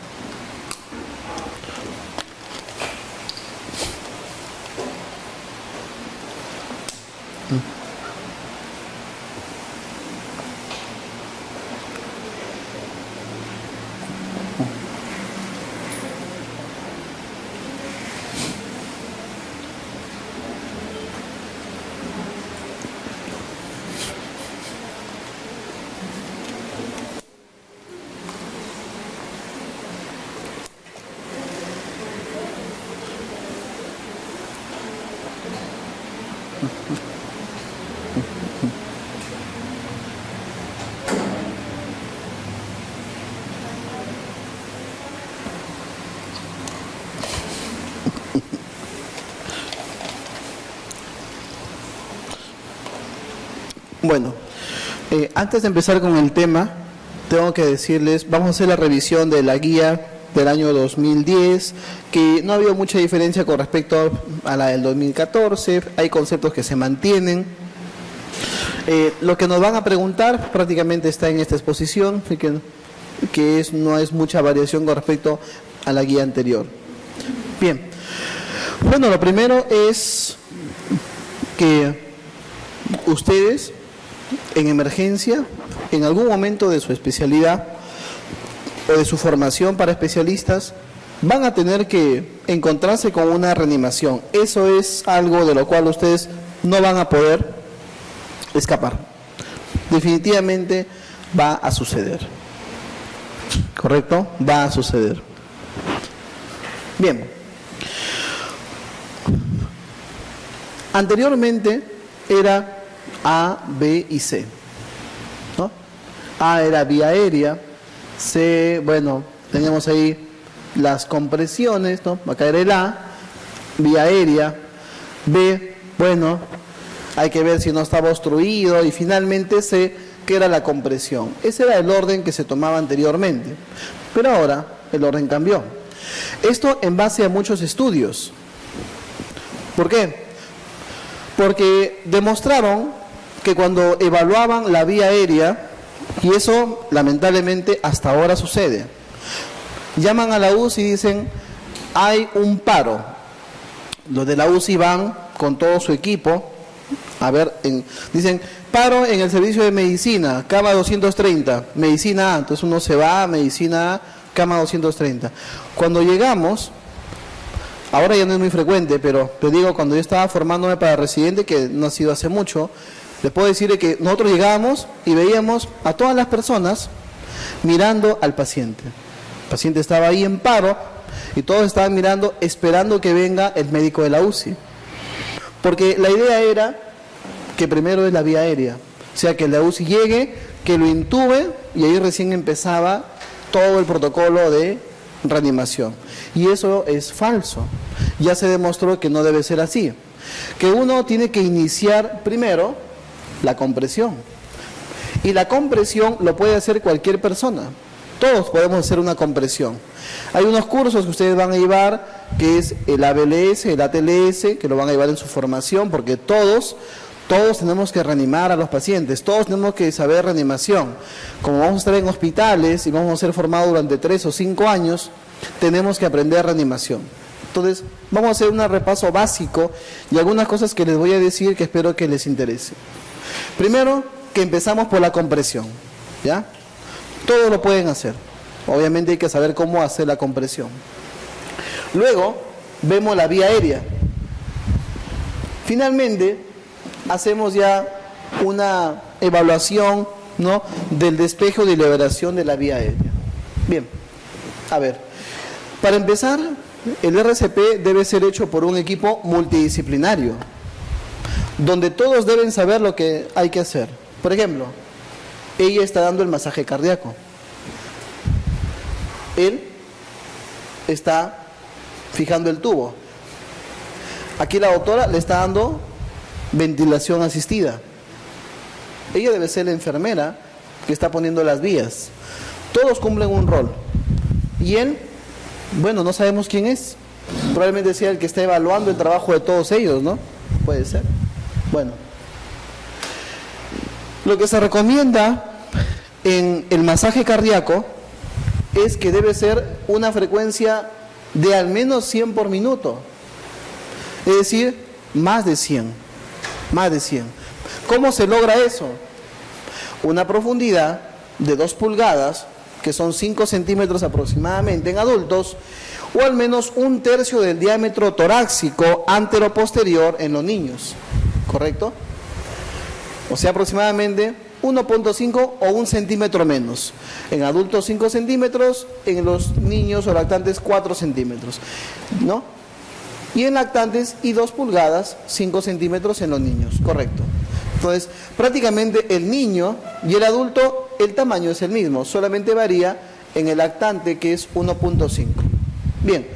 [SPEAKER 1] Bueno, antes de empezar con el tema, tengo que decirles, vamos a hacer la revisión de la guía del año 2010, que no ha habido mucha diferencia con respecto a la del 2014, hay conceptos que se mantienen. Lo que nos van a preguntar prácticamente está en esta exposición, así que no es mucha variación con respecto a la guía anterior. Bien, bueno, lo primero es que ustedes en emergencia, en algún momento de su especialidad o de su formación para especialistas, van a tener que encontrarse con una reanimación. Eso es algo de lo cual ustedes no van a poder escapar. Definitivamente va a suceder. ¿Correcto? Va a suceder. Bien. Anteriormente era A, B y C, ¿no? A era vía aérea, C, bueno, teníamos ahí las compresiones, ¿no? Acá era el A, vía aérea, B, bueno, hay que ver si no estaba obstruido, y finalmente C, que era la compresión. Ese era el orden que se tomaba anteriormente, pero ahora el orden cambió. Esto en base a muchos estudios. ¿Por qué? Porque demostraron que cuando evaluaban la vía aérea, y eso lamentablemente hasta ahora sucede, llaman a la UCI y dicen, hay un paro. Los de la UCI van con todo su equipo, a ver, dicen, paro en el servicio de medicina, cama 230, medicina A, entonces uno se va a medicina A, cama 230. Cuando llegamos, ahora ya no es muy frecuente, pero te digo, cuando yo estaba formándome para residente, que no ha sido hace mucho, les puedo decir que nosotros llegábamos y veíamos a todas las personas mirando al paciente. El paciente estaba ahí en paro y todos estaban mirando, esperando que venga el médico de la UCI. Porque la idea era que primero es la vía aérea, o sea, que la UCI llegue, que lo intube, y ahí recién empezaba todo el protocolo de reanimación. Y eso es falso. Ya se demostró que no debe ser así. Que uno tiene que iniciar primero la compresión. Y la compresión lo puede hacer cualquier persona. Todos podemos hacer una compresión. Hay unos cursos que ustedes van a llevar, que es el ABLS, el ATLS, que lo van a llevar en su formación, porque todos tenemos que reanimar a los pacientes, todos tenemos que saber reanimación. Como vamos a estar en hospitales y vamos a ser formados durante 3 o 5 años, tenemos que aprender reanimación. Entonces, vamos a hacer un repaso básico y algunas cosas que les voy a decir que espero que les interese. Primero, que empezamos por la compresión, ¿ya? Todos lo pueden hacer. Obviamente hay que saber cómo hacer la compresión. Luego, vemos la vía aérea. Finalmente, hacemos ya una evaluación, ¿no?, del despejo de liberación de la vía aérea. Bien, a ver, para empezar, el RCP debe ser hecho por un equipo multidisciplinario, donde todos deben saber lo que hay que hacer. Por ejemplo, ella está dando el masaje cardíaco, él está fijando el tubo, aquí la doctora le está dando ventilación asistida, ella debe ser la enfermera que está poniendo las vías. Todos cumplen un rol. Y él, bueno, no sabemos quién es. Probablemente sea el que está evaluando el trabajo de todos ellos, ¿no? Puede ser. Bueno, lo que se recomienda en el masaje cardíaco es que debe ser una frecuencia de al menos 100 por minuto. Es decir, más de 100. Más de 100. ¿Cómo se logra eso? Una profundidad de 2 pulgadas, que son 5 centímetros aproximadamente en adultos, o al menos 1/3 del diámetro torácico antero-posterior en los niños. ¿Correcto? O sea, aproximadamente 1.5 o 1 centímetro menos. En adultos 5 centímetros, en los niños o lactantes 4 centímetros. ¿No? Y en lactantes y 2 pulgadas, 5 centímetros en los niños. Correcto. Entonces, prácticamente el niño y el adulto, el tamaño es el mismo, solamente varía en el lactante, que es 1.5. Bien,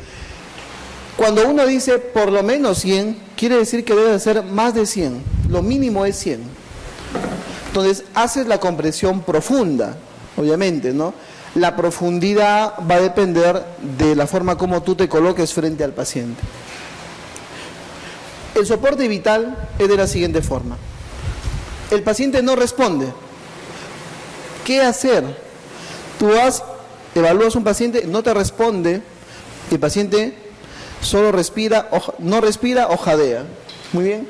[SPEAKER 1] cuando uno dice por lo menos 100, quiere decir que debe ser más de 100, lo mínimo es 100. Entonces, haces la compresión profunda, obviamente, ¿no? La profundidad va a depender de la forma como tú te coloques frente al paciente. El soporte vital es de la siguiente forma. El paciente no responde. ¿Qué hacer? Tú evalúas a un paciente, no te responde, el paciente solo respira, no respira o jadea. Muy bien.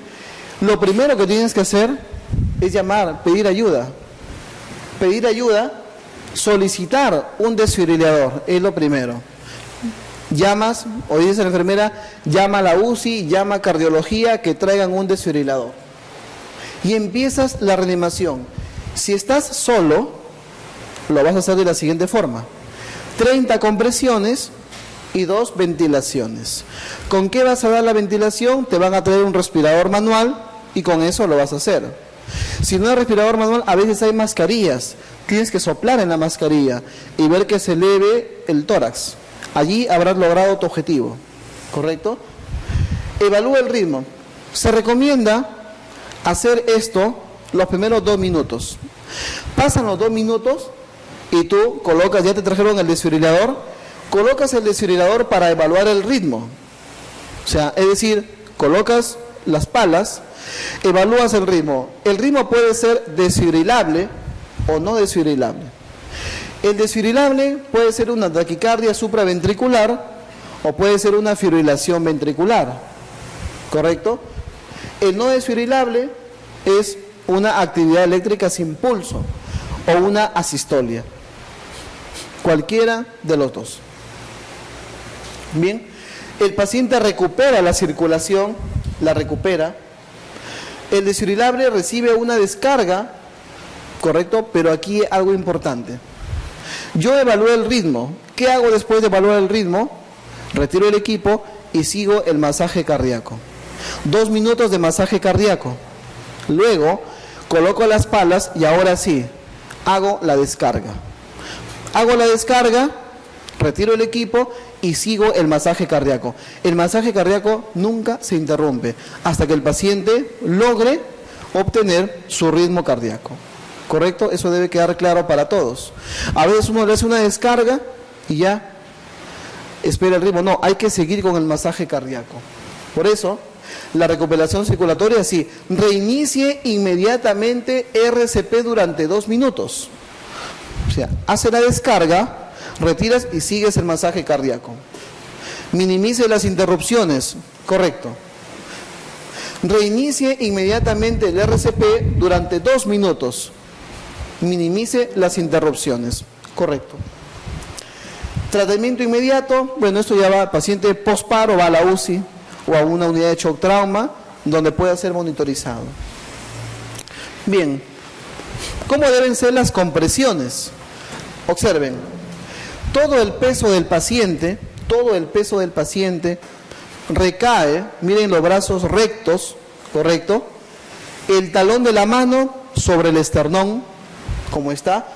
[SPEAKER 1] Lo primero que tienes que hacer es llamar, pedir ayuda. Pedir ayuda, solicitar un desfibrilador, es lo primero. Llamas, o dices a la enfermera, llama a la UCI, llama a cardiología, que traigan un desfibrilador. Y empiezas la reanimación. Si estás solo, lo vas a hacer de la siguiente forma. 30 compresiones y 2 ventilaciones. ¿Con qué vas a dar la ventilación? Te van a traer un respirador manual y con eso lo vas a hacer. Si no hay respirador manual, a veces hay mascarillas. Tienes que soplar en la mascarilla y ver que se eleve el tórax. Allí habrás logrado tu objetivo, ¿correcto? Evalúa el ritmo. Se recomienda hacer esto los primeros 2 minutos. Pasan los 2 minutos y tú colocas, ya te trajeron el desfibrilador, colocas el desfibrilador para evaluar el ritmo. O sea, es decir, colocas las palas, evalúas el ritmo. El ritmo puede ser desfibrilable o no desfibrilable. El desfibrilable puede ser una taquicardia supraventricular o puede ser una fibrilación ventricular, ¿correcto? El no desfibrilable es una actividad eléctrica sin pulso o una asistolia, cualquiera de los dos. Bien, el paciente recupera la circulación, la recupera. El desfibrilable recibe una descarga, ¿correcto? Pero aquí algo importante. Yo evalúo el ritmo. ¿Qué hago después de evaluar el ritmo? Retiro el equipo y sigo el masaje cardíaco. 2 minutos de masaje cardíaco. Luego coloco las palas y ahora sí, hago la descarga. Hago la descarga, retiro el equipo y sigo el masaje cardíaco. El masaje cardíaco nunca se interrumpe hasta que el paciente logre obtener su ritmo cardíaco. ¿Correcto? Eso debe quedar claro para todos. A veces uno le hace una descarga y ya espera el ritmo. No, hay que seguir con el masaje cardíaco. Por eso, la recuperación circulatoria, sí, reinicie inmediatamente RCP durante 2 minutos. O sea, hace la descarga, retiras y sigues el masaje cardíaco. Minimice las interrupciones, correcto. Reinicie inmediatamente el RCP durante 2 minutos. Minimice las interrupciones, correcto. Tratamiento inmediato, bueno, esto ya va, paciente posparo va a la UCI o a una unidad de shock trauma donde pueda ser monitorizado. Bien, ¿cómo deben ser las compresiones? Observen, todo el peso del paciente recae, miren los brazos rectos, correcto, el talón de la mano sobre el esternón, como está,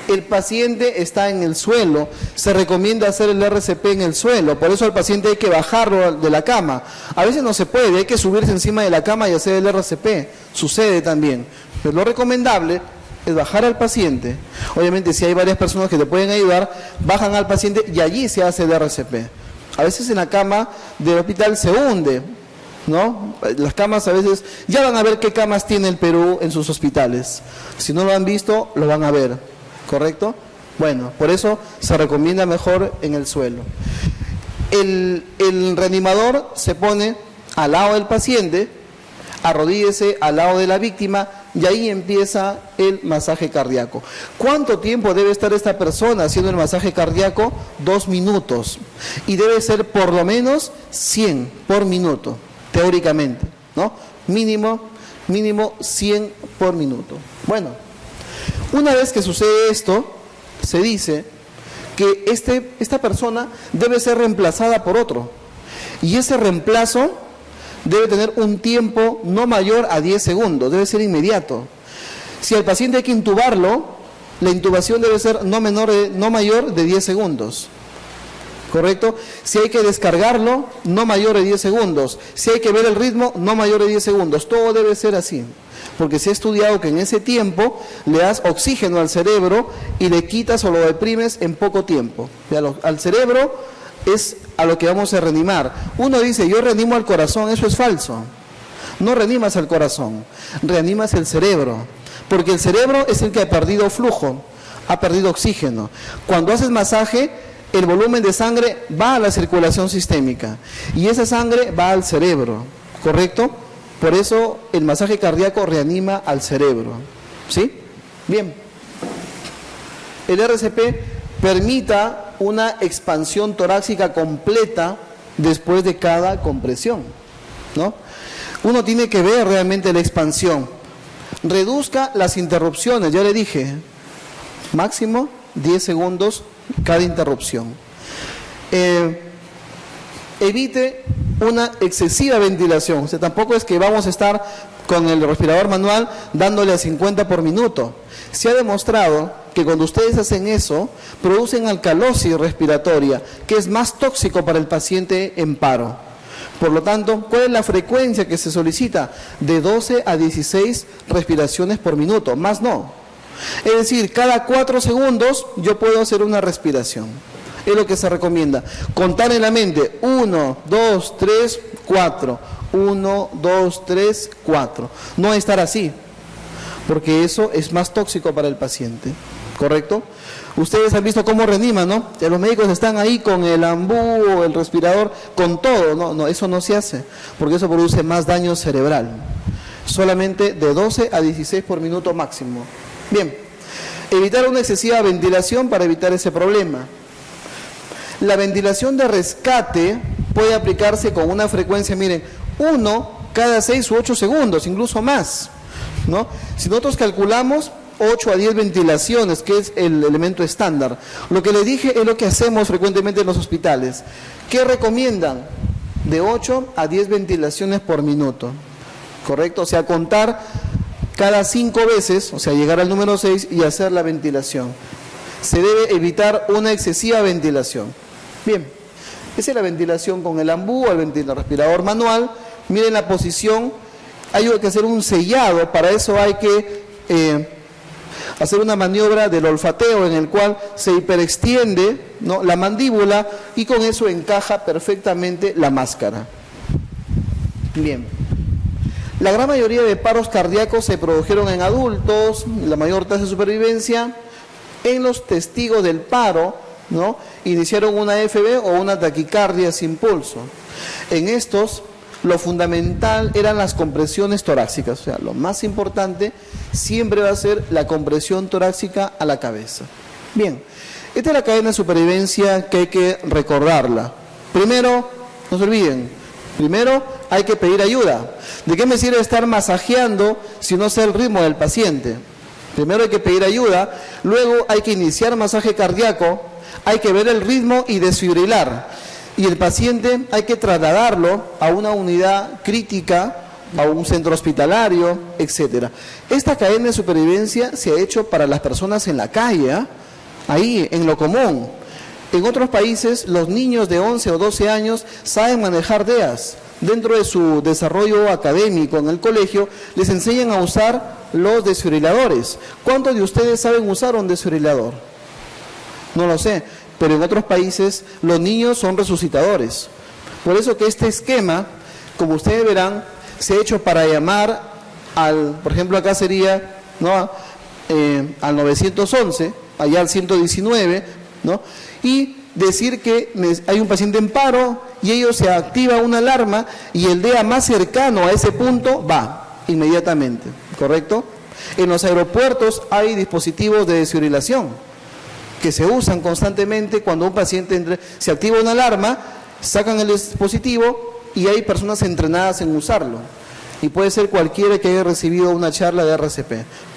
[SPEAKER 1] el paciente está en el suelo, se recomienda hacer el RCP en el suelo, por eso al paciente hay que bajarlo de la cama. A veces no se puede, hay que subirse encima de la cama y hacer el RCP, sucede también, pero lo recomendable es bajar al paciente. Obviamente si hay varias personas que te pueden ayudar, bajan al paciente y allí se hace el RCP. A veces en la cama del hospital se hunde, ¿no? Las camas a veces, ya van a ver qué camas tiene el Perú en sus hospitales. Si no lo han visto, lo van a ver, ¿correcto? Bueno, por eso se recomienda mejor en el suelo. El reanimador se pone al lado del paciente, arrodíllese al lado de la víctima y ahí empieza el masaje cardíaco. ¿Cuánto tiempo debe estar esta persona haciendo el masaje cardíaco? 2 minutos. Y debe ser por lo menos 100 por minuto. Teóricamente, ¿no? Mínimo 100 por minuto. Bueno, una vez que sucede esto, se dice que esta persona debe ser reemplazada por otro. Y ese reemplazo debe tener un tiempo no mayor a 10 segundos, debe ser inmediato. Si al paciente hay que intubarlo, la intubación debe ser no mayor de 10 segundos. ¿correcto? Si hay que descargarlo, no mayor de 10 segundos. Si hay que ver el ritmo, no mayor de 10 segundos. Todo debe ser así. Porque se ha estudiado que en ese tiempo le das oxígeno al cerebro y le quitas o lo deprimes en poco tiempo. Al cerebro es a lo que vamos a reanimar. Uno dice, yo reanimo al corazón, eso es falso. No reanimas al corazón, reanimas el cerebro. Porque el cerebro es el que ha perdido flujo, ha perdido oxígeno. Cuando haces masaje, el volumen de sangre va a la circulación sistémica y esa sangre va al cerebro, ¿correcto? Por eso el masaje cardíaco reanima al cerebro, ¿sí? Bien. El RCP permita una expansión torácica completa después de cada compresión, ¿no? Uno tiene que ver realmente la expansión. Reduzca las interrupciones, ya le dije, máximo 10 segundos cada interrupción. Evite una excesiva ventilación, o sea, tampoco es que vamos a estar con el respirador manual dándole a 50 por minuto. Se ha demostrado que cuando ustedes hacen eso, producen alcalosis respiratoria, que es más tóxico para el paciente en paro. Por lo tanto, ¿cuál es la frecuencia que se solicita? De 12 a 16 respiraciones por minuto, más no. Es decir, cada 4 segundos yo puedo hacer una respiración. Es lo que se recomienda. Contar en la mente, 1, 2, 3, 4. 1, 2, 3, 4. No estar así, porque eso es más tóxico para el paciente. ¿Correcto? Ustedes han visto cómo reaniman, ¿no? Los médicos están ahí con el ambú o el respirador, con todo. No, eso no se hace, porque eso produce más daño cerebral. Solamente de 12 a 16 por minuto máximo. Bien, evitar una excesiva ventilación para evitar ese problema. La ventilación de rescate puede aplicarse con una frecuencia, miren, 1 cada 6 u 8 segundos, incluso más, ¿no? Si nosotros calculamos 8 a 10 ventilaciones, que es el elemento estándar. Lo que les dije es lo que hacemos frecuentemente en los hospitales. ¿Qué recomiendan? De 8 a 10 ventilaciones por minuto, ¿correcto? O sea, contar cada 5 veces, o sea, llegar al número 6 y hacer la ventilación. Se debe evitar una excesiva ventilación. Bien, esa es la ventilación con el ambú o el respirador manual. Miren la posición, hay que hacer un sellado, para eso hay que hacer una maniobra del olfateo en el cual se hiperextiende, ¿no?, la mandíbula y con eso encaja perfectamente la máscara. Bien. La gran mayoría de paros cardíacos se produjeron en adultos, la mayor tasa de supervivencia. En los testigos del paro, ¿no?, iniciaron una AFB o una taquicardia sin pulso. En estos, lo fundamental eran las compresiones torácicas, o sea, lo más importante siempre va a ser la compresión torácica a la cabeza. Bien, esta es la cadena de supervivencia que hay que recordarla. Primero, no se olviden, primero hay que pedir ayuda. ¿De qué me sirve estar masajeando si no sé el ritmo del paciente? Primero hay que pedir ayuda, luego hay que iniciar masaje cardíaco, hay que ver el ritmo y desfibrilar. Y el paciente hay que trasladarlo a una unidad crítica, a un centro hospitalario, etcétera. Esta cadena de supervivencia se ha hecho para las personas en la calle, ¿eh?, ahí, en lo común. En otros países, los niños de 11 o 12 años saben manejar DEAs. Dentro de su desarrollo académico en el colegio, les enseñan a usar los desfibriladores. ¿Cuántos de ustedes saben usar un desfibrilador? No lo sé, pero en otros países los niños son resucitadores. Por eso que este esquema, como ustedes verán, se ha hecho para llamar al, por ejemplo acá sería, ¿no?, al 911, allá al 119, ¿no?, y decir que hay un paciente en paro y ellos se activa una alarma y el DEA más cercano a ese punto va inmediatamente, ¿correcto? En los aeropuertos hay dispositivos de desfibrilación que se usan constantemente. Cuando un paciente se activa una alarma, sacan el dispositivo y hay personas entrenadas en usarlo. Y puede ser cualquiera que haya recibido una charla de RCP.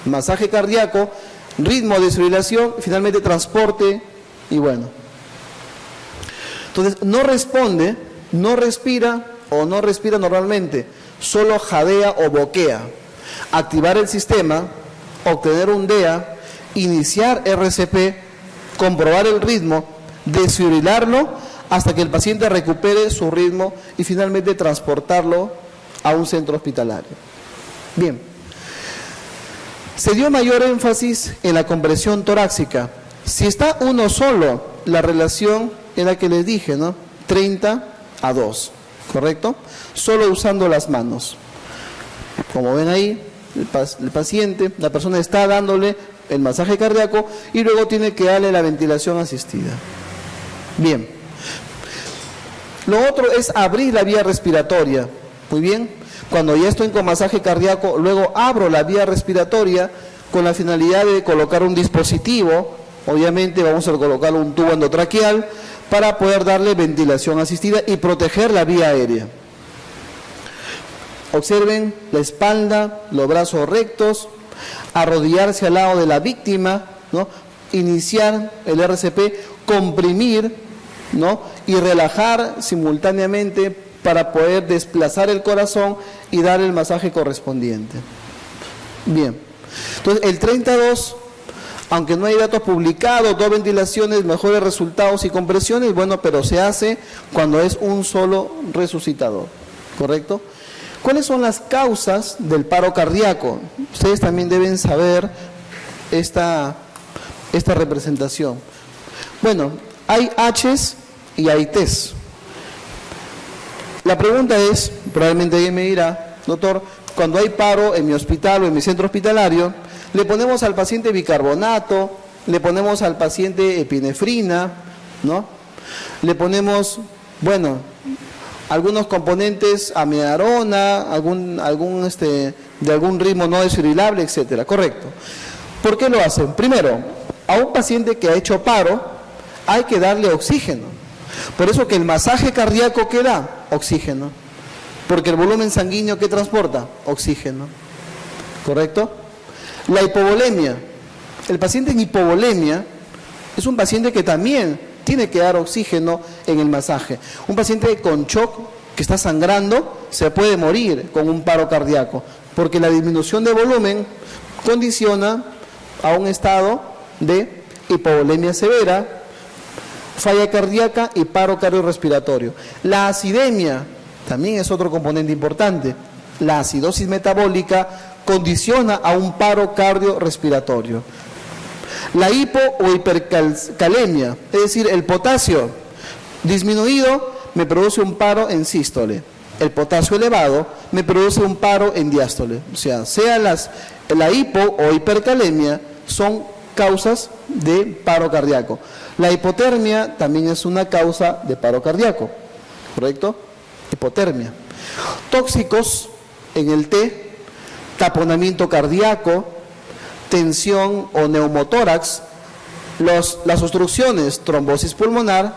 [SPEAKER 1] Masaje cardíaco, ritmo de desfibrilación, finalmente transporte y bueno. Entonces, no responde, no respira o no respira normalmente, solo jadea o boquea. Activar el sistema, obtener un DEA, iniciar RCP, comprobar el ritmo, desfibrilarlo, hasta que el paciente recupere su ritmo y finalmente transportarlo a un centro hospitalario. Bien. Se dio mayor énfasis en la compresión torácica. Si está uno solo, la relación es la que les dije, ¿no? 30-2, ¿correcto? Solo usando las manos. Como ven ahí, el paciente, la persona está dándole el masaje cardíaco y luego tiene que darle la ventilación asistida. Bien. Lo otro es abrir la vía respiratoria. Muy bien. Cuando ya estoy con masaje cardíaco, luego abro la vía respiratoria con la finalidad de colocar un dispositivo. Obviamente vamos a colocar un tubo endotraqueal para poder darle ventilación asistida y proteger la vía aérea. Observen la espalda, los brazos rectos, arrodillarse al lado de la víctima, ¿no? Iniciar el RCP, comprimir, ¿no? Y relajar simultáneamente para poder desplazar el corazón y dar el masaje correspondiente. Bien, entonces el 32, aunque no hay datos publicados, 2 ventilaciones, mejores resultados y compresiones, bueno, pero se hace cuando es un solo resucitador, ¿correcto? ¿Cuáles son las causas del paro cardíaco? Ustedes también deben saber esta representación. Bueno, hay H's y hay T's. La pregunta es, probablemente alguien me dirá, doctor, cuando hay paro en mi hospital o en mi centro hospitalario, le ponemos al paciente bicarbonato, le ponemos al paciente epinefrina, ¿no? Le ponemos, bueno, algunos componentes, amiodarona, de algún ritmo no desfibrilable, etcétera. Correcto. ¿Por qué lo hacen? Primero, a un paciente que ha hecho paro hay que darle oxígeno. Por eso que el masaje cardíaco, ¿qué da? Oxígeno. Porque el volumen sanguíneo, ¿qué transporta? Oxígeno. ¿Correcto? La hipovolemia. El paciente en hipovolemia es un paciente que también tiene que dar oxígeno en el masaje. Un paciente con shock que está sangrando se puede morir con un paro cardíaco, porque la disminución de volumen condiciona a un estado de hipovolemia severa, falla cardíaca y paro cardiorrespiratorio. La acidemia también es otro componente importante. La acidosis metabólica condiciona a un paro cardiorrespiratorio. La hipo o hipercalemia, es decir, el potasio disminuido me produce un paro en sístole. El potasio elevado me produce un paro en diástole. O sea la hipo o hipercalemia son causas de paro cardíaco. La hipotermia también es una causa de paro cardíaco, ¿correcto? Hipotermia. Tóxicos en el T, taponamiento cardíaco, tensión o neumotórax, las obstrucciones, trombosis pulmonar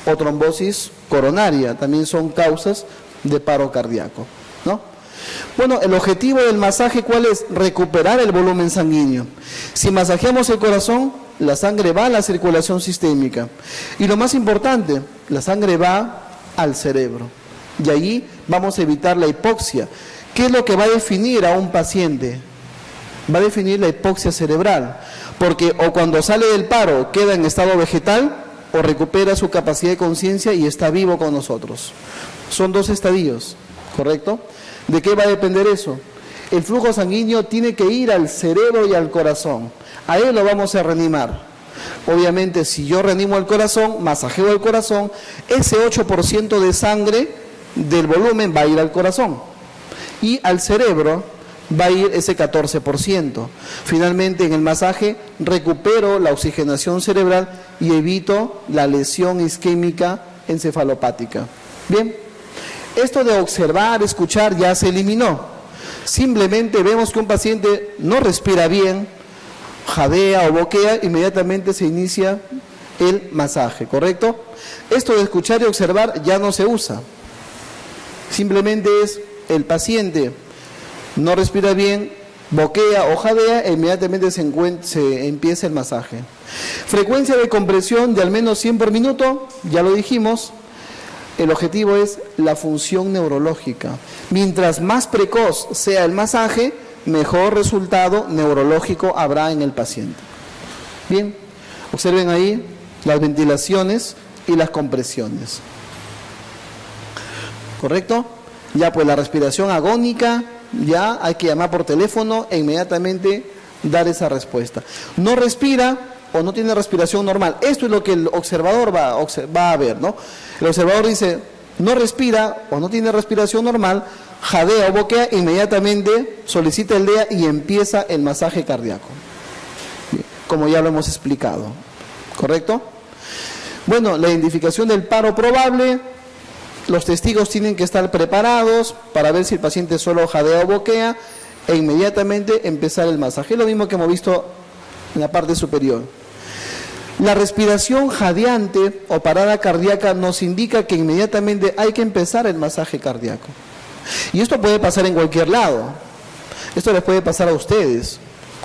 [SPEAKER 1] o trombosis coronaria, también son causas de paro cardíaco, ¿no? Bueno, el objetivo del masaje, ¿cuál es? Recuperar el volumen sanguíneo. Si masajeamos el corazón, la sangre va a la circulación sistémica. Y lo más importante, la sangre va al cerebro. Y allí vamos a evitar la hipoxia. ¿Qué es lo que va a definir a un paciente? Va a definir la hipoxia cerebral. Porque o cuando sale del paro queda en estado vegetal, o recupera su capacidad de conciencia y está vivo con nosotros. Son 2 estadios, ¿correcto? ¿De qué va a depender eso? El flujo sanguíneo tiene que ir al cerebro y al corazón. A él lo vamos a reanimar. Obviamente, si yo reanimo el corazón, masajeo el corazón, ese 8% de sangre del volumen va a ir al corazón. Y al cerebro va a ir ese 14%. Finalmente, en el masaje, recupero la oxigenación cerebral y evito la lesión isquémica encefalopática. Bien, esto de observar, escuchar, ya se eliminó. Simplemente vemos que un paciente no respira bien, jadea o boquea, inmediatamente se inicia el masaje, ¿correcto? Esto de escuchar y observar ya no se usa. Simplemente es el paciente no respira bien, boquea o jadea, e inmediatamente se empieza el masaje. Frecuencia de compresión de al menos 100 por minuto, ya lo dijimos. El objetivo es la función neurológica. Mientras más precoz sea el masaje, mejor resultado neurológico habrá en el paciente. Bien, observen ahí las ventilaciones y las compresiones. ¿Correcto? Ya pues la respiración agónica, ya hay que llamar por teléfono e inmediatamente dar esa respuesta. No respira o no tiene respiración normal. Esto es lo que el observador va a ver, ¿no? El observador dice, no respira o no tiene respiración normal, jadea o boquea, inmediatamente solicita el DEA y empieza el masaje cardíaco. Como ya lo hemos explicado. ¿Correcto? Bueno, la identificación del paro probable, los testigos tienen que estar preparados para ver si el paciente solo jadea o boquea e inmediatamente empezar el masaje. Es lo mismo que hemos visto en la parte superior. La respiración jadeante o parada cardíaca nos indica que inmediatamente hay que empezar el masaje cardíaco. Y esto puede pasar en cualquier lado. Esto les puede pasar a ustedes.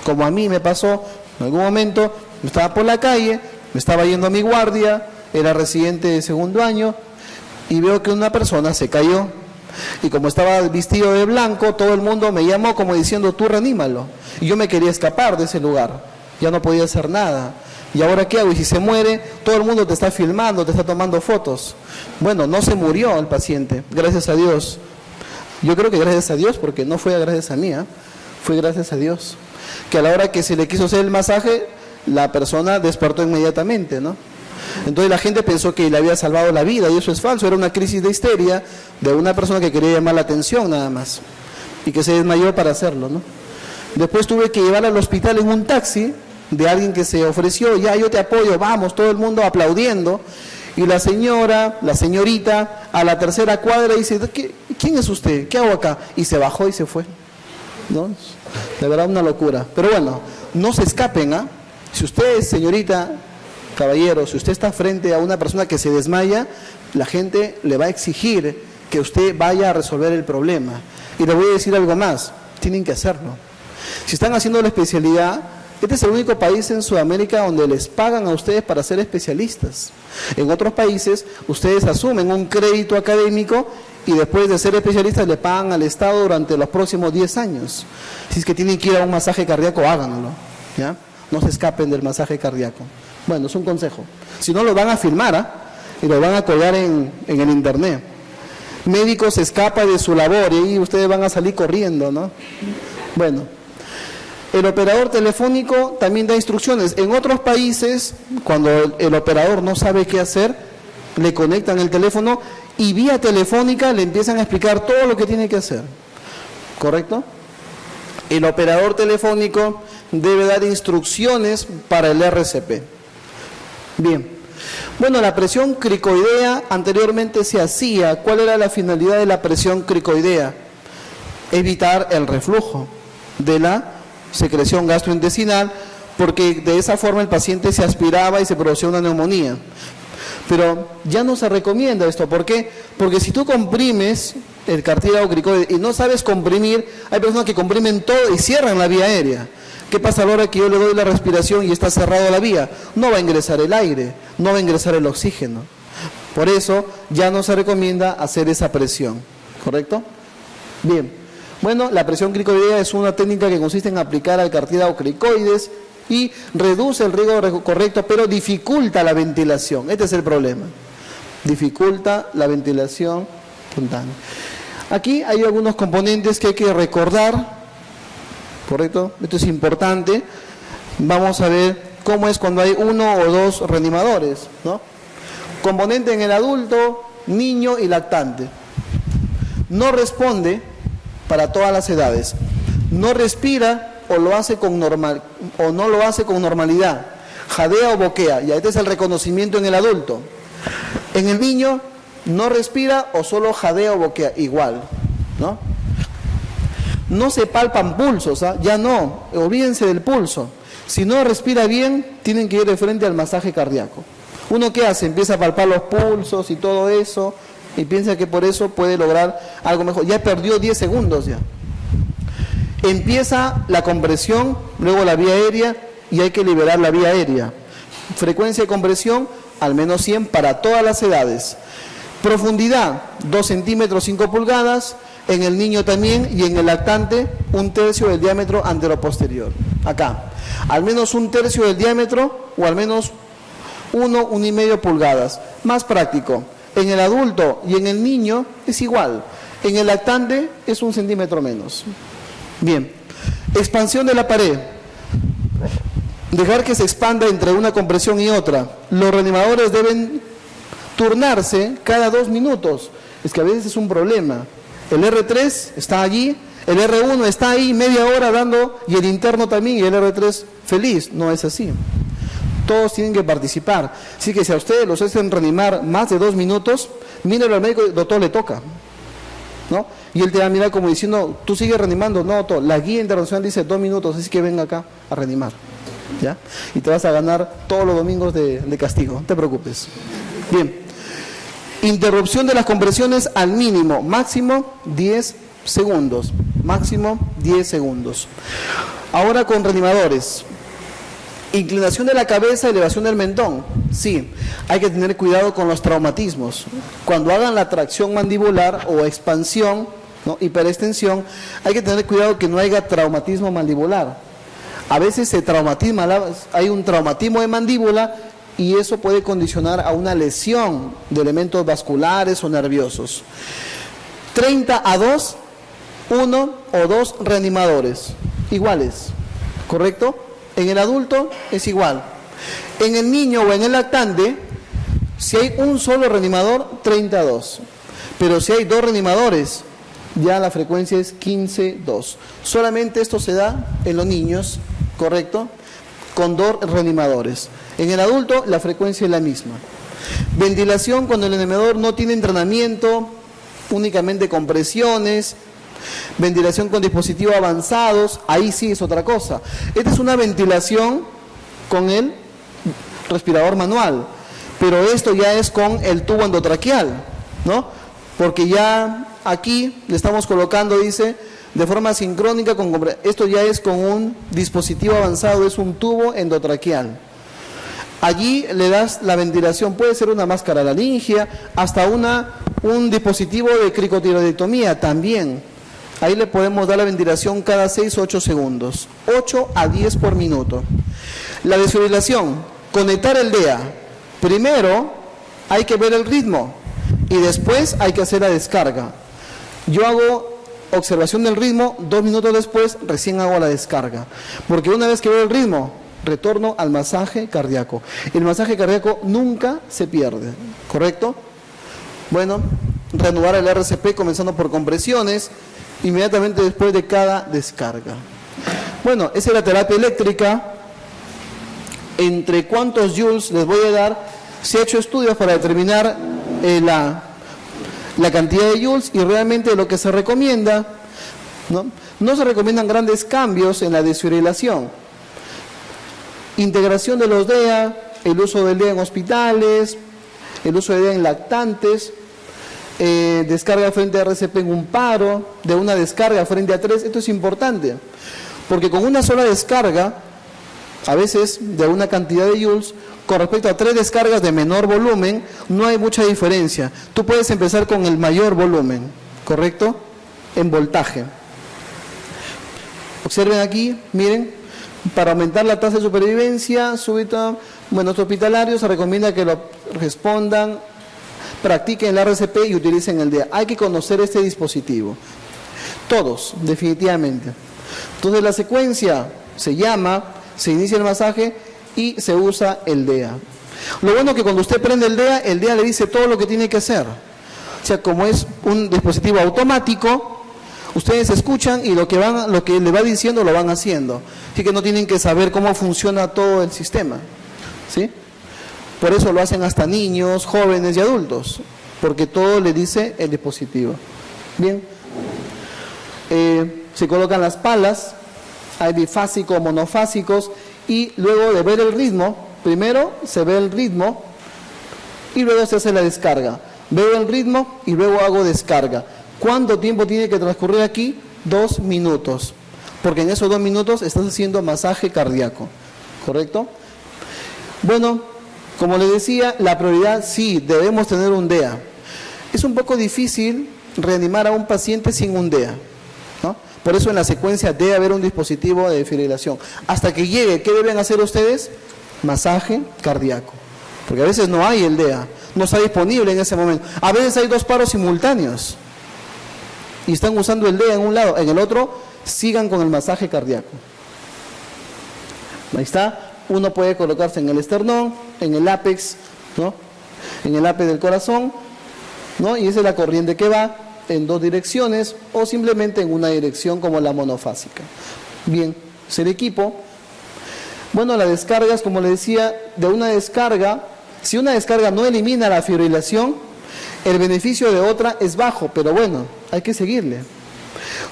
[SPEAKER 1] Como a mí me pasó en algún momento, estaba por la calle, me estaba yendo a mi guardia, era residente de segundo año, y veo que una persona se cayó. Y como estaba vestido de blanco, todo el mundo me llamó como diciendo, tú reanímalo. Y yo me quería escapar de ese lugar. Ya no podía hacer nada. ¿Y ahora qué hago? Y si se muere, todo el mundo te está filmando, te está tomando fotos. Bueno, no se murió el paciente, gracias a Dios. Yo creo que gracias a Dios, porque no fue gracias a mí, fue gracias a Dios. Que a la hora que se le quiso hacer el masaje, la persona despertó inmediatamente, ¿no? Entonces la gente pensó que le había salvado la vida, y eso es falso. Era una crisis de histeria de una persona que quería llamar la atención nada más, y que se desmayó para hacerlo, ¿no? Después tuve que llevarla al hospital en un taxi de alguien que se ofreció, ya yo te apoyo, vamos, todo el mundo aplaudiendo, y la señorita, a la tercera cuadra dice, ¿quién es usted? ¿Qué hago acá? Y se bajó y se fue, ¿no? De verdad una locura. Pero bueno, no se escapen, ¿ah? Si usted, señorita, caballero, si usted está frente a una persona que se desmaya, la gente le va a exigir que usted vaya a resolver el problema. Y le voy a decir algo más, tienen que hacerlo. Si están haciendo la especialidad, este es el único país en Sudamérica donde les pagan a ustedes para ser especialistas. En otros países, ustedes asumen un crédito académico y después de ser especialistas le pagan al Estado durante los próximos 10 años. Si es que tienen que ir a un masaje cardíaco, háganlo, ¿ya? No se escapen del masaje cardíaco. Bueno, es un consejo. Si no, lo van a filmar, y lo van a colgar en el internet. Médico se escapa de su labor y ustedes van a salir corriendo, ¿no? Bueno, el operador telefónico también da instrucciones. En otros países, cuando el operador no sabe qué hacer, le conectan el teléfono y vía telefónica le empiezan a explicar todo lo que tiene que hacer. ¿Correcto? El operador telefónico debe dar instrucciones para el RCP. Bien. Bueno, la presión cricoidea anteriormente se hacía. ¿Cuál era la finalidad de la presión cricoidea? Evitar el reflujo de la secreción gastrointestinal, porque de esa forma el paciente se aspiraba y se producía una neumonía. Pero ya no se recomienda esto. ¿Por qué? Porque si tú comprimes el cartílago cricoide y no sabes comprimir, hay personas que comprimen todo y cierran la vía aérea. ¿Qué pasa a la hora que yo le doy la respiración y está cerrado la vía? No va a ingresar el aire, no va a ingresar el oxígeno. Por eso ya no se recomienda hacer esa presión. ¿Correcto? Bien. Bueno, la presión cricoidea es una técnica que consiste en aplicar al cartílago cricoides y reduce el riesgo correcto, pero dificulta la ventilación. Este es el problema. Dificulta la ventilación espontánea. Aquí hay algunos componentes que hay que recordar. ¿Correcto? Esto es importante. Vamos a ver cómo es cuando hay 1 o 2 reanimadores, ¿no? Componente en el adulto, niño y lactante. No responde para todas las edades. No respira o lo hace con normal o no lo hace con normalidad. Jadea o boquea. Y este es el reconocimiento en el adulto. En el niño no respira o solo jadea o boquea, igual, ¿no? No se palpan pulsos, ya no, olvídense del pulso. Si no respira bien, tienen que ir de frente al masaje cardíaco. ¿Uno qué hace? Empieza a palpar los pulsos y todo eso, y piensa que por eso puede lograr algo mejor. Ya perdió 10 segundos ya. Empieza la compresión, luego la vía aérea, y hay que liberar la vía aérea. Frecuencia de compresión, al menos 100 para todas las edades. Profundidad, 2 centímetros, 5 pulgadas. En el niño también, y en el lactante 1/3 del diámetro anteroposterior. Acá, al menos 1/3 del diámetro o al menos 1,5 pulgadas. Más práctico. En el adulto y en el niño es igual. En el lactante es 1 centímetro menos. Bien. Expansión de la pared. Dejar que se expanda entre una compresión y otra. Los reanimadores deben turnarse cada 2 minutos. Es que a veces es un problema. El R3 está allí, el R1 está ahí media hora dando, y el interno también, y el R3 feliz. No es así. Todos tienen que participar. Así que si a ustedes los hacen reanimar más de 2 minutos, míralo al médico y doctor, le toca, ¿no? Y él te va a mirar como diciendo, tú sigues reanimando. No, doctor, la guía internacional dice 2 minutos, así que venga acá a reanimar, ¿ya? Y te vas a ganar todos los domingos de castigo, no te preocupes. Bien. Interrupción de las compresiones al mínimo, máximo 10 segundos. Máximo 10 segundos. Ahora con reanimadores. Inclinación de la cabeza, elevación del mentón. Sí, hay que tener cuidado con los traumatismos. Cuando hagan la tracción mandibular o expansión, ¿no?, hiperextensión, hay que tener cuidado que no haya traumatismo mandibular. A veces se traumatisma, hay un traumatismo de mandíbula y eso puede condicionar a una lesión de elementos vasculares o nerviosos. 30 a 2, 1 o 2 reanimadores, iguales, ¿correcto? En el adulto es igual. En el niño o en el lactante, si hay un solo reanimador, 30 a 2. Pero si hay 2 reanimadores, ya la frecuencia es 15-2. Solamente esto se da en los niños, ¿correcto? Con 2 reanimadores. En el adulto la frecuencia es la misma. Ventilación cuando el reanimador no tiene entrenamiento, únicamente compresiones. Ventilación con dispositivos avanzados, ahí sí es otra cosa. Esta es una ventilación con el respirador manual, pero esto ya es con el tubo endotraqueal, ¿no? Porque ya aquí le estamos colocando, dice, de forma sincrónica, esto ya es con un dispositivo avanzado, es un tubo endotraqueal. Allí le das la ventilación, puede ser una máscara laringia, hasta un dispositivo de cricotiroidectomía también. Ahí le podemos dar la ventilación cada 6 o 8 segundos, 8 a 10 por minuto. La desfibrilación, conectar el DEA. Primero hay que ver el ritmo y después hay que hacer la descarga. Yo hago observación del ritmo, 2 minutos después recién hago la descarga. Porque una vez que veo el ritmo, retorno al masaje cardíaco. El masaje cardíaco nunca se pierde, ¿correcto? Bueno, reanudar el RCP comenzando por compresiones, inmediatamente después de cada descarga. Bueno, esa es la terapia eléctrica. ¿Entre cuántos joules les voy a dar? Se ha hecho estudios para determinar la cantidad de joules y realmente lo que se recomienda, no se recomiendan grandes cambios en la desfibrilación. Integración de los DEA, el uso del DEA en hospitales, el uso de DEA en lactantes, descarga frente a RCP en un paro, de una descarga frente a 3, esto es importante, porque con una sola descarga, a veces de una cantidad de joules, con respecto a 3 descargas de menor volumen, no hay mucha diferencia. Tú puedes empezar con el mayor volumen, ¿correcto? En voltaje. Observen aquí, miren, para aumentar la tasa de supervivencia súbita, bueno, los hospitalarios se recomienda que lo respondan, practiquen el RCP y utilicen el DEA. Hay que conocer este dispositivo. Todos, definitivamente. Entonces la secuencia se inicia el masaje y se usa el DEA. Lo bueno es que cuando usted prende el DEA le dice todo lo que tiene que hacer. O sea, como es un dispositivo automático, ustedes escuchan y lo que le va diciendo lo van haciendo. Así que no tienen que saber cómo funciona todo el sistema, ¿sí? Por eso lo hacen hasta niños, jóvenes y adultos, porque todo le dice el dispositivo. Bien, se colocan las palas, hay bifásicos, monofásicos, y luego de ver el ritmo, primero se ve el ritmo y luego se hace la descarga. Veo el ritmo y luego hago descarga. ¿Cuánto tiempo tiene que transcurrir aquí? 2 minutos, porque en esos 2 minutos estás haciendo masaje cardíaco, ¿correcto? Bueno, como les decía, la prioridad sí, debemos tener un DEA. Es un poco difícil reanimar a un paciente sin un DEA, ¿no? Por eso en la secuencia debe haber un dispositivo de desfibrilación. Hasta que llegue, ¿qué deben hacer ustedes? Masaje cardíaco. porque a veces no hay el DEA, no está disponible en ese momento. A veces hay dos paros simultáneos y están usando el DEA en un lado, en el otro sigan con el masaje cardíaco. Ahí está, uno puede colocarse en el esternón, en el ápex, ¿no? En el ápex del corazón, ¿no? Y esa es la corriente que va en dos direcciones o simplemente en una dirección como la monofásica. Bien, es el equipo. Bueno, las descargas, como les decía, de una descarga, si una descarga no elimina la fibrilación, el beneficio de otra es bajo, pero bueno, hay que seguirle.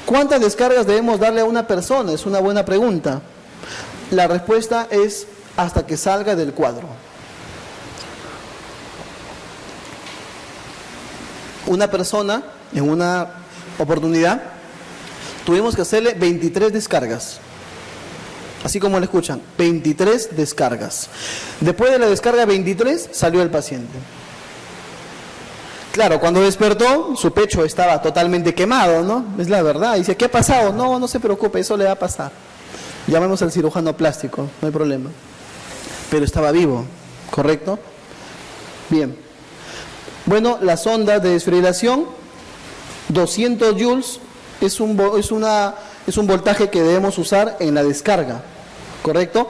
[SPEAKER 1] ¿Cuántas descargas debemos darle a una persona? Es una buena pregunta. La respuesta es hasta que salga del cuadro. Una persona, en una oportunidad, tuvimos que hacerle 23 descargas. Así como le escuchan, 23 descargas. Después de la descarga 23, salió el paciente. Claro, cuando despertó, su pecho estaba totalmente quemado, ¿no? Es la verdad. Dice, ¿qué ha pasado? No, no se preocupe, eso le va a pasar. Llamemos al cirujano plástico, no hay problema. Pero estaba vivo, ¿correcto? Bien. Bueno, las ondas de desfibrilación, 200 joules es un voltaje que debemos usar en la descarga, ¿correcto?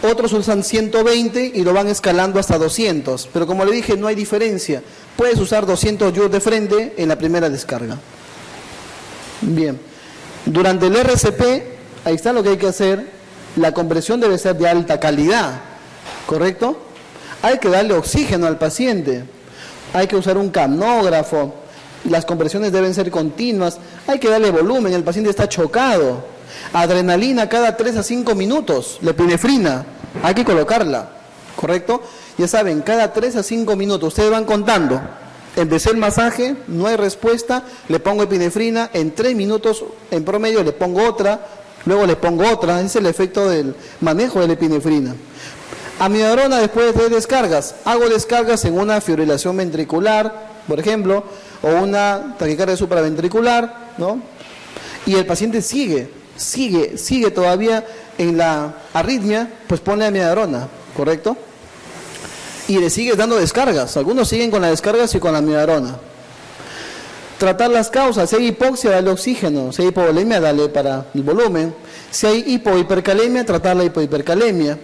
[SPEAKER 1] Otros usan 120 y lo van escalando hasta 200, pero como le dije, no hay diferencia. Puedes usar 200 joules de frente en la primera descarga. Bien. Durante el RCP, ahí está lo que hay que hacer. La compresión debe ser de alta calidad, ¿correcto? Hay que darle oxígeno al paciente. Hay que usar un capnógrafo. Las compresiones deben ser continuas. Hay que darle volumen. El paciente está chocado. Adrenalina cada 3 a 5 minutos. La epinefrina. Hay que colocarla, ¿correcto? Ya saben, cada 3 a 5 minutos. Ustedes van contando. Empecé el masaje, no hay respuesta. Le pongo epinefrina. En 3 minutos en promedio le pongo otra. Luego le pongo otra. Ese es el efecto del manejo de la epinefrina. Amiodarona después de 3 descargas. Hago descargas en una fibrilación ventricular, por ejemplo, o una taquicardia supraventricular, ¿no? Y el paciente sigue todavía en la arritmia, pues ponle amiodarona, ¿correcto? Y le sigues dando descargas. Algunos siguen con las descargas y con la amiodarona. Tratar las causas. Si hay hipoxia, dale oxígeno. Si hay hipovolemia, dale para el volumen. Si hay hipohipercalemia, tratar la hipohipercalemia.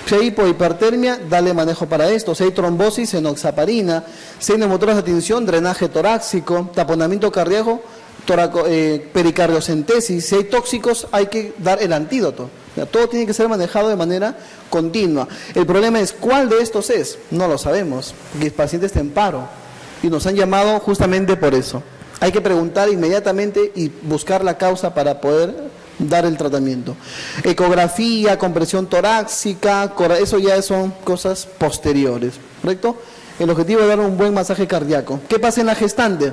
[SPEAKER 1] Si hay hipohipertermia, dale manejo para esto. Si hay trombosis, enoxaparina. Si hay neumotoras de tinción, drenaje torácico, taponamiento cardíaco, pericardiocentesis. Si hay tóxicos, hay que dar el antídoto. O sea, todo tiene que ser manejado de manera continua. El problema es, ¿cuál de estos es? No lo sabemos, porque el paciente está en paro. Y nos han llamado justamente por eso. Hay que preguntar inmediatamente y buscar la causa para poder dar el tratamiento. Ecografía, compresión torácica, eso ya son cosas posteriores, ¿correcto? El objetivo es dar un buen masaje cardíaco. ¿Qué pasa en la gestante?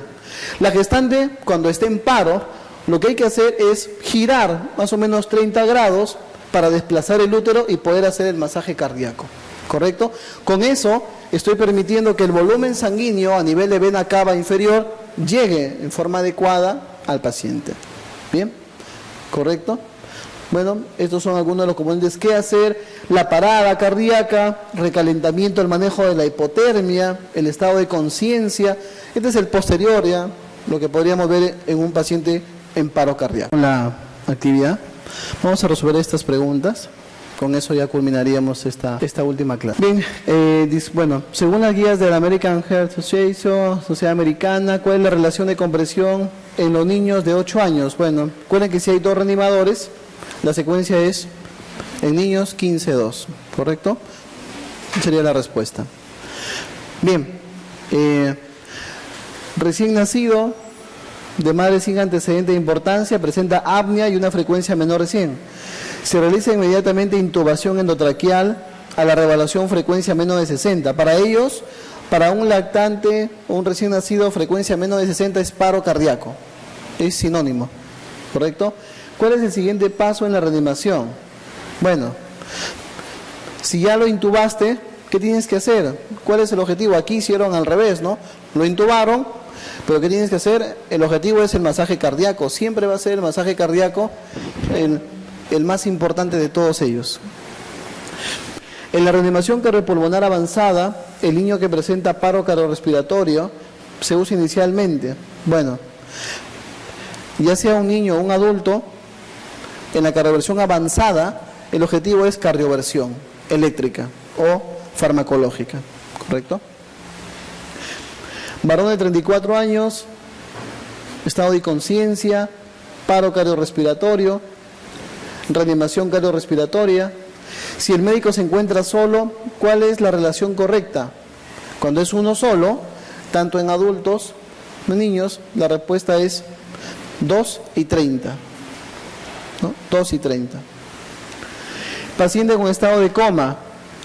[SPEAKER 1] La gestante, cuando esté en paro, lo que hay que hacer es girar más o menos 30 grados para desplazar el útero y poder hacer el masaje cardíaco, ¿correcto? Con eso estoy permitiendo que el volumen sanguíneo a nivel de vena cava inferior llegue en forma adecuada al paciente. ¿Bien? ¿Correcto? Bueno, estos son algunos de los componentes que hacer. La parada cardíaca, recalentamiento, el manejo de la hipotermia, el estado de conciencia. Este es el posterior, ya, lo que podríamos ver en un paciente en paro cardíaco. La actividad. Vamos a resolver estas preguntas. Con eso ya culminaríamos esta última clase. Bien, bueno, según las guías de la American Heart Association, Sociedad Americana, ¿cuál es la relación de compresión en los niños de 8 años? Bueno, recuerden que si hay 2 reanimadores, la secuencia es en niños 15-2, ¿correcto? Sería la respuesta. Bien, recién nacido, de madre sin antecedente de importancia, presenta apnea y una frecuencia menor de 100. Se realiza inmediatamente intubación endotraqueal a la revaluación frecuencia menos de 60. Para ellos, para un lactante o un recién nacido, frecuencia menos de 60 es paro cardíaco. Es sinónimo, ¿correcto? ¿Cuál es el siguiente paso en la reanimación? Bueno, si ya lo intubaste, ¿qué tienes que hacer? ¿Cuál es el objetivo? Aquí hicieron al revés, ¿no? Lo intubaron, pero ¿qué tienes que hacer? El objetivo es el masaje cardíaco. Siempre va a ser el masaje cardíaco el más importante de todos ellos. En la reanimación cardiopulmonar avanzada, el niño que presenta paro cardiorrespiratorio se usa inicialmente. Bueno, ya sea un niño o un adulto, en la cardioversión avanzada, el objetivo es cardioversión eléctrica o farmacológica, ¿correcto? Varón de 34 años, estado de inconsciencia, paro cardiorrespiratorio, reanimación cardiorrespiratoria. Si el médico se encuentra solo, ¿cuál es la relación correcta? Cuando es uno solo, tanto en adultos como en niños, la respuesta es 2 y 30. ¿No? 2 y 30. Paciente con estado de coma.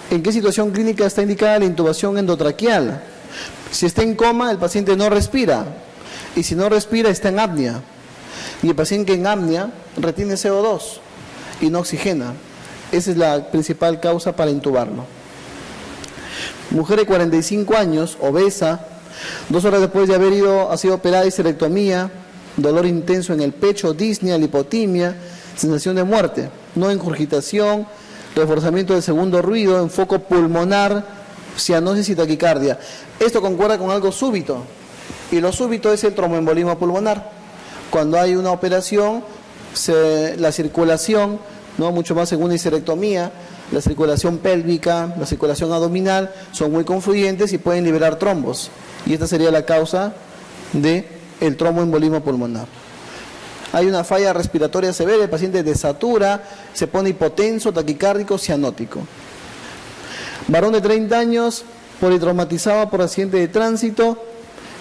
[SPEAKER 1] ¿En qué situación clínica está indicada la intubación endotraqueal? Si está en coma, el paciente no respira. Y si no respira, está en apnea. Y el paciente en apnea retiene CO2 y no oxigena. Esa es la principal causa para intubarlo. Mujer de 45 años, obesa, 2 horas después de haber sido operada de histerectomía, dolor intenso en el pecho, disnea, lipotimia, sensación de muerte, no ingurgitación, reforzamiento del segundo ruido, enfoque pulmonar, cianosis y taquicardia. Esto concuerda con algo súbito, y lo súbito es el tromboembolismo pulmonar. Cuando hay una operación, la circulación, ¿no? Mucho más según una histerectomía, la circulación pélvica, la circulación abdominal son muy confluyentes y pueden liberar trombos. Y esta sería la causa del tromboembolismo pulmonar. Hay una falla respiratoria severa, el paciente desatura, se pone hipotenso, taquicárdico, cianótico. Varón de 30 años, politraumatizado por accidente de tránsito,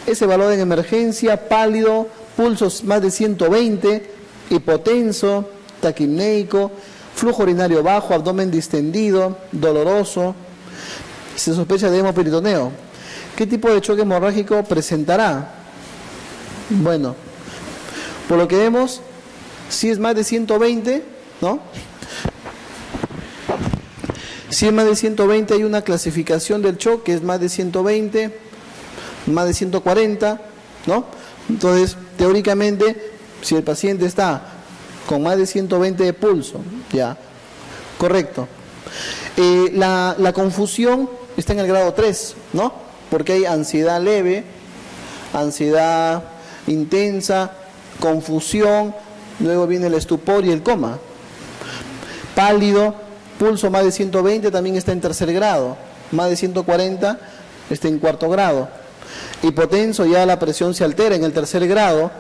[SPEAKER 1] es evaluado en emergencia, pálido, pulsos más de 120, hipotenso, taquipneico, flujo urinario bajo, abdomen distendido, doloroso, se sospecha de hemoperitoneo. ¿Qué tipo de choque hemorrágico presentará? Bueno, por lo que vemos, si es más de 120, ¿no? Si es más de 120 hay una clasificación del shock que es más de 120, más de 140, ¿no? Entonces, teóricamente, si el paciente está con más de 120 de pulso, ya, correcto. La confusión está en el grado 3, ¿no? Porque hay ansiedad leve, ansiedad intensa, confusión, luego viene el estupor y el coma. Pálido, pulso más de 120 también está en tercer grado, más de 140 está en cuarto grado. Hipotenso, ya la presión se altera en el tercer grado,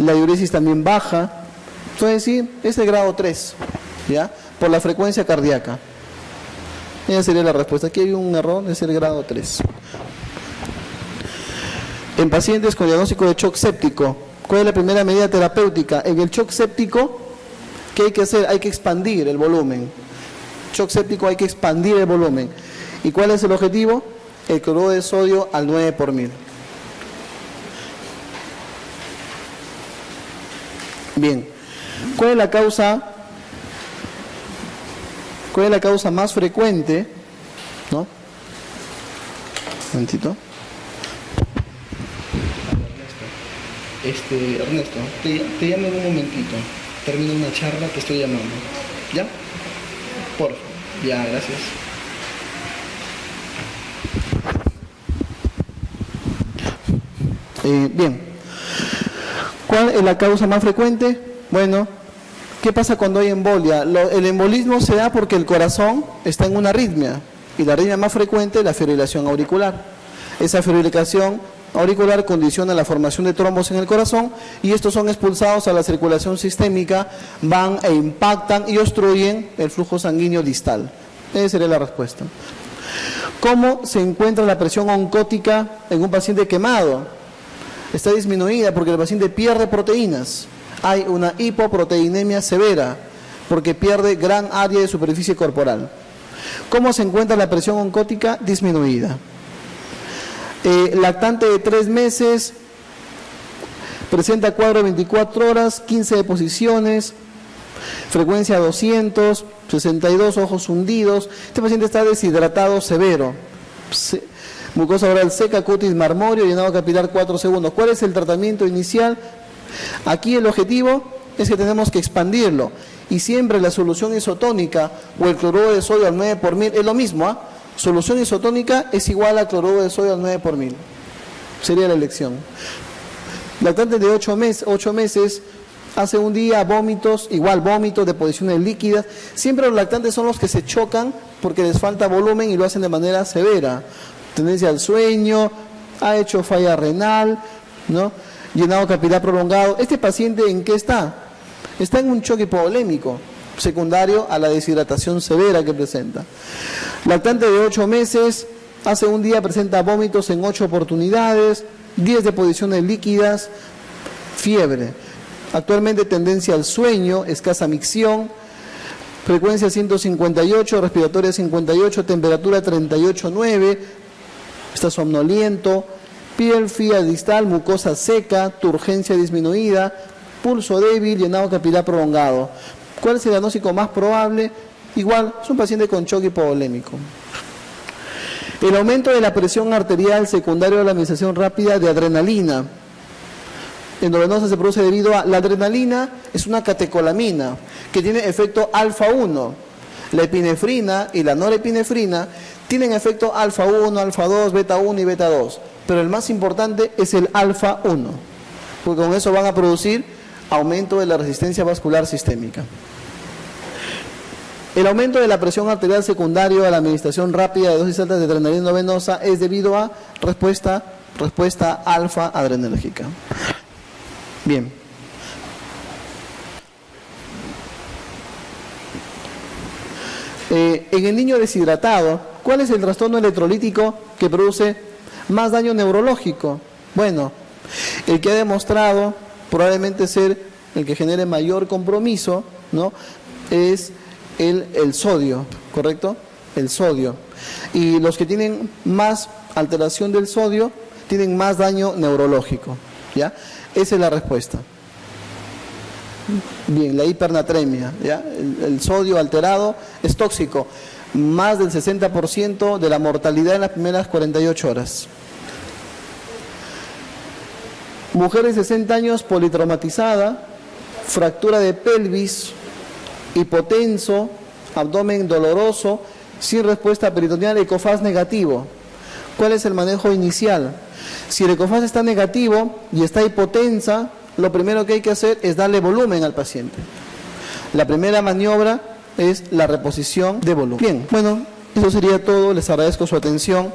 [SPEAKER 1] la diuresis también baja. Entonces sí, es el grado 3, ¿ya? Por la frecuencia cardíaca. Esa sería la respuesta. Aquí hay un error, es el grado 3. En pacientes con diagnóstico de shock séptico, ¿cuál es la primera medida terapéutica? En el shock séptico, ¿qué hay que hacer? Hay que expandir el volumen. Shock séptico hay que expandir el volumen. ¿Y cuál es el objetivo? El cloruro de sodio al 9 por mil. Bien. ¿Cuál es la causa más frecuente? ¿No? Un momentito. Ernesto, te llamo en un momentito. Termino una charla que estoy llamando. ¿Ya? Por favor. Ya, gracias. Bien. ¿Cuál es la causa más frecuente? Bueno, ¿qué pasa cuando hay embolia? El embolismo se da porque el corazón está en una arritmia, y la arritmia más frecuente es la fibrilación auricular. Esa fibrilación auricular condiciona la formación de trombos en el corazón, y estos son expulsados a la circulación sistémica, van e impactan y obstruyen el flujo sanguíneo distal. Esa sería la respuesta. ¿Cómo se encuentra la presión oncótica en un paciente quemado? Está disminuida porque el paciente pierde proteínas. Hay una hipoproteinemia severa porque pierde gran área de superficie corporal. ¿Cómo se encuentra la presión oncótica? Disminuida. Lactante de 3 meses, presenta cuadro de 24 horas, 15 deposiciones, frecuencia 200, 62 ojos hundidos. Este paciente está deshidratado severo. Mucosa oral seca, cutis marmóreo, llenado capilar 4 segundos. ¿Cuál es el tratamiento inicial? Aquí el objetivo es que tenemos que expandirlo. Y siempre la solución isotónica o el cloruro de sodio al 9 por 1000 es lo mismo, ¿ah? Solución isotónica es igual a cloruro de sodio al 9 por 1000. Sería la elección. Lactante de 8 meses, hace un día vómitos, igual vómitos, deposiciones líquidas. Siempre los lactantes son los que se chocan porque les falta volumen y lo hacen de manera severa. Tendencia al sueño, ha hecho falla renal, ¿no? Llenado capilar prolongado. ¿Este paciente en qué está? Está en un choque hipovolémico, secundario a la deshidratación severa que presenta. Lactante de 8 meses, hace un día presenta vómitos en 8 oportunidades, 10 deposiciones líquidas, fiebre. Actualmente tendencia al sueño, escasa micción, frecuencia 158, respiratoria 58, temperatura 38,9, está somnoliento, piel fría distal, mucosa seca, turgencia disminuida, pulso débil, llenado capilar prolongado. ¿Cuál es el diagnóstico más probable? Igual, es un paciente con choque hipovolémico. El aumento de la presión arterial secundario a la administración rápida de adrenalina. Endovenosa se produce debido a la adrenalina, es una catecolamina que tiene efecto alfa-1. La epinefrina y la norepinefrina tienen efecto alfa-1, alfa-2, beta-1 y beta-2. Pero el más importante es el alfa-1, porque con eso van a producir aumento de la resistencia vascular sistémica. El aumento de la presión arterial secundario a la administración rápida de dosis altas de adrenalina endovenosa es debido a respuesta alfa-adrenérgica. Bien. En el niño deshidratado, ¿cuál es el trastorno electrolítico que produce más daño neurológico? Bueno, el que ha demostrado probablemente ser el que genere mayor compromiso, ¿no? Es el sodio, ¿correcto? El sodio. Y los que tienen más alteración del sodio tienen más daño neurológico, ¿ya? Esa es la respuesta. Bien, la hipernatremia, ¿ya? El sodio alterado es tóxico. Más del 60% de la mortalidad en las primeras 48 horas. Mujer de 60 años politraumatizada, fractura de pelvis, hipotenso, abdomen doloroso, sin respuesta peritoneal, ECOFAS negativo. ¿Cuál es el manejo inicial? Si el ECOFAS está negativo y está hipotensa, lo primero que hay que hacer es darle volumen al paciente. La primera maniobra es la reposición de volumen. Bien, bueno, eso sería todo. Les agradezco su atención.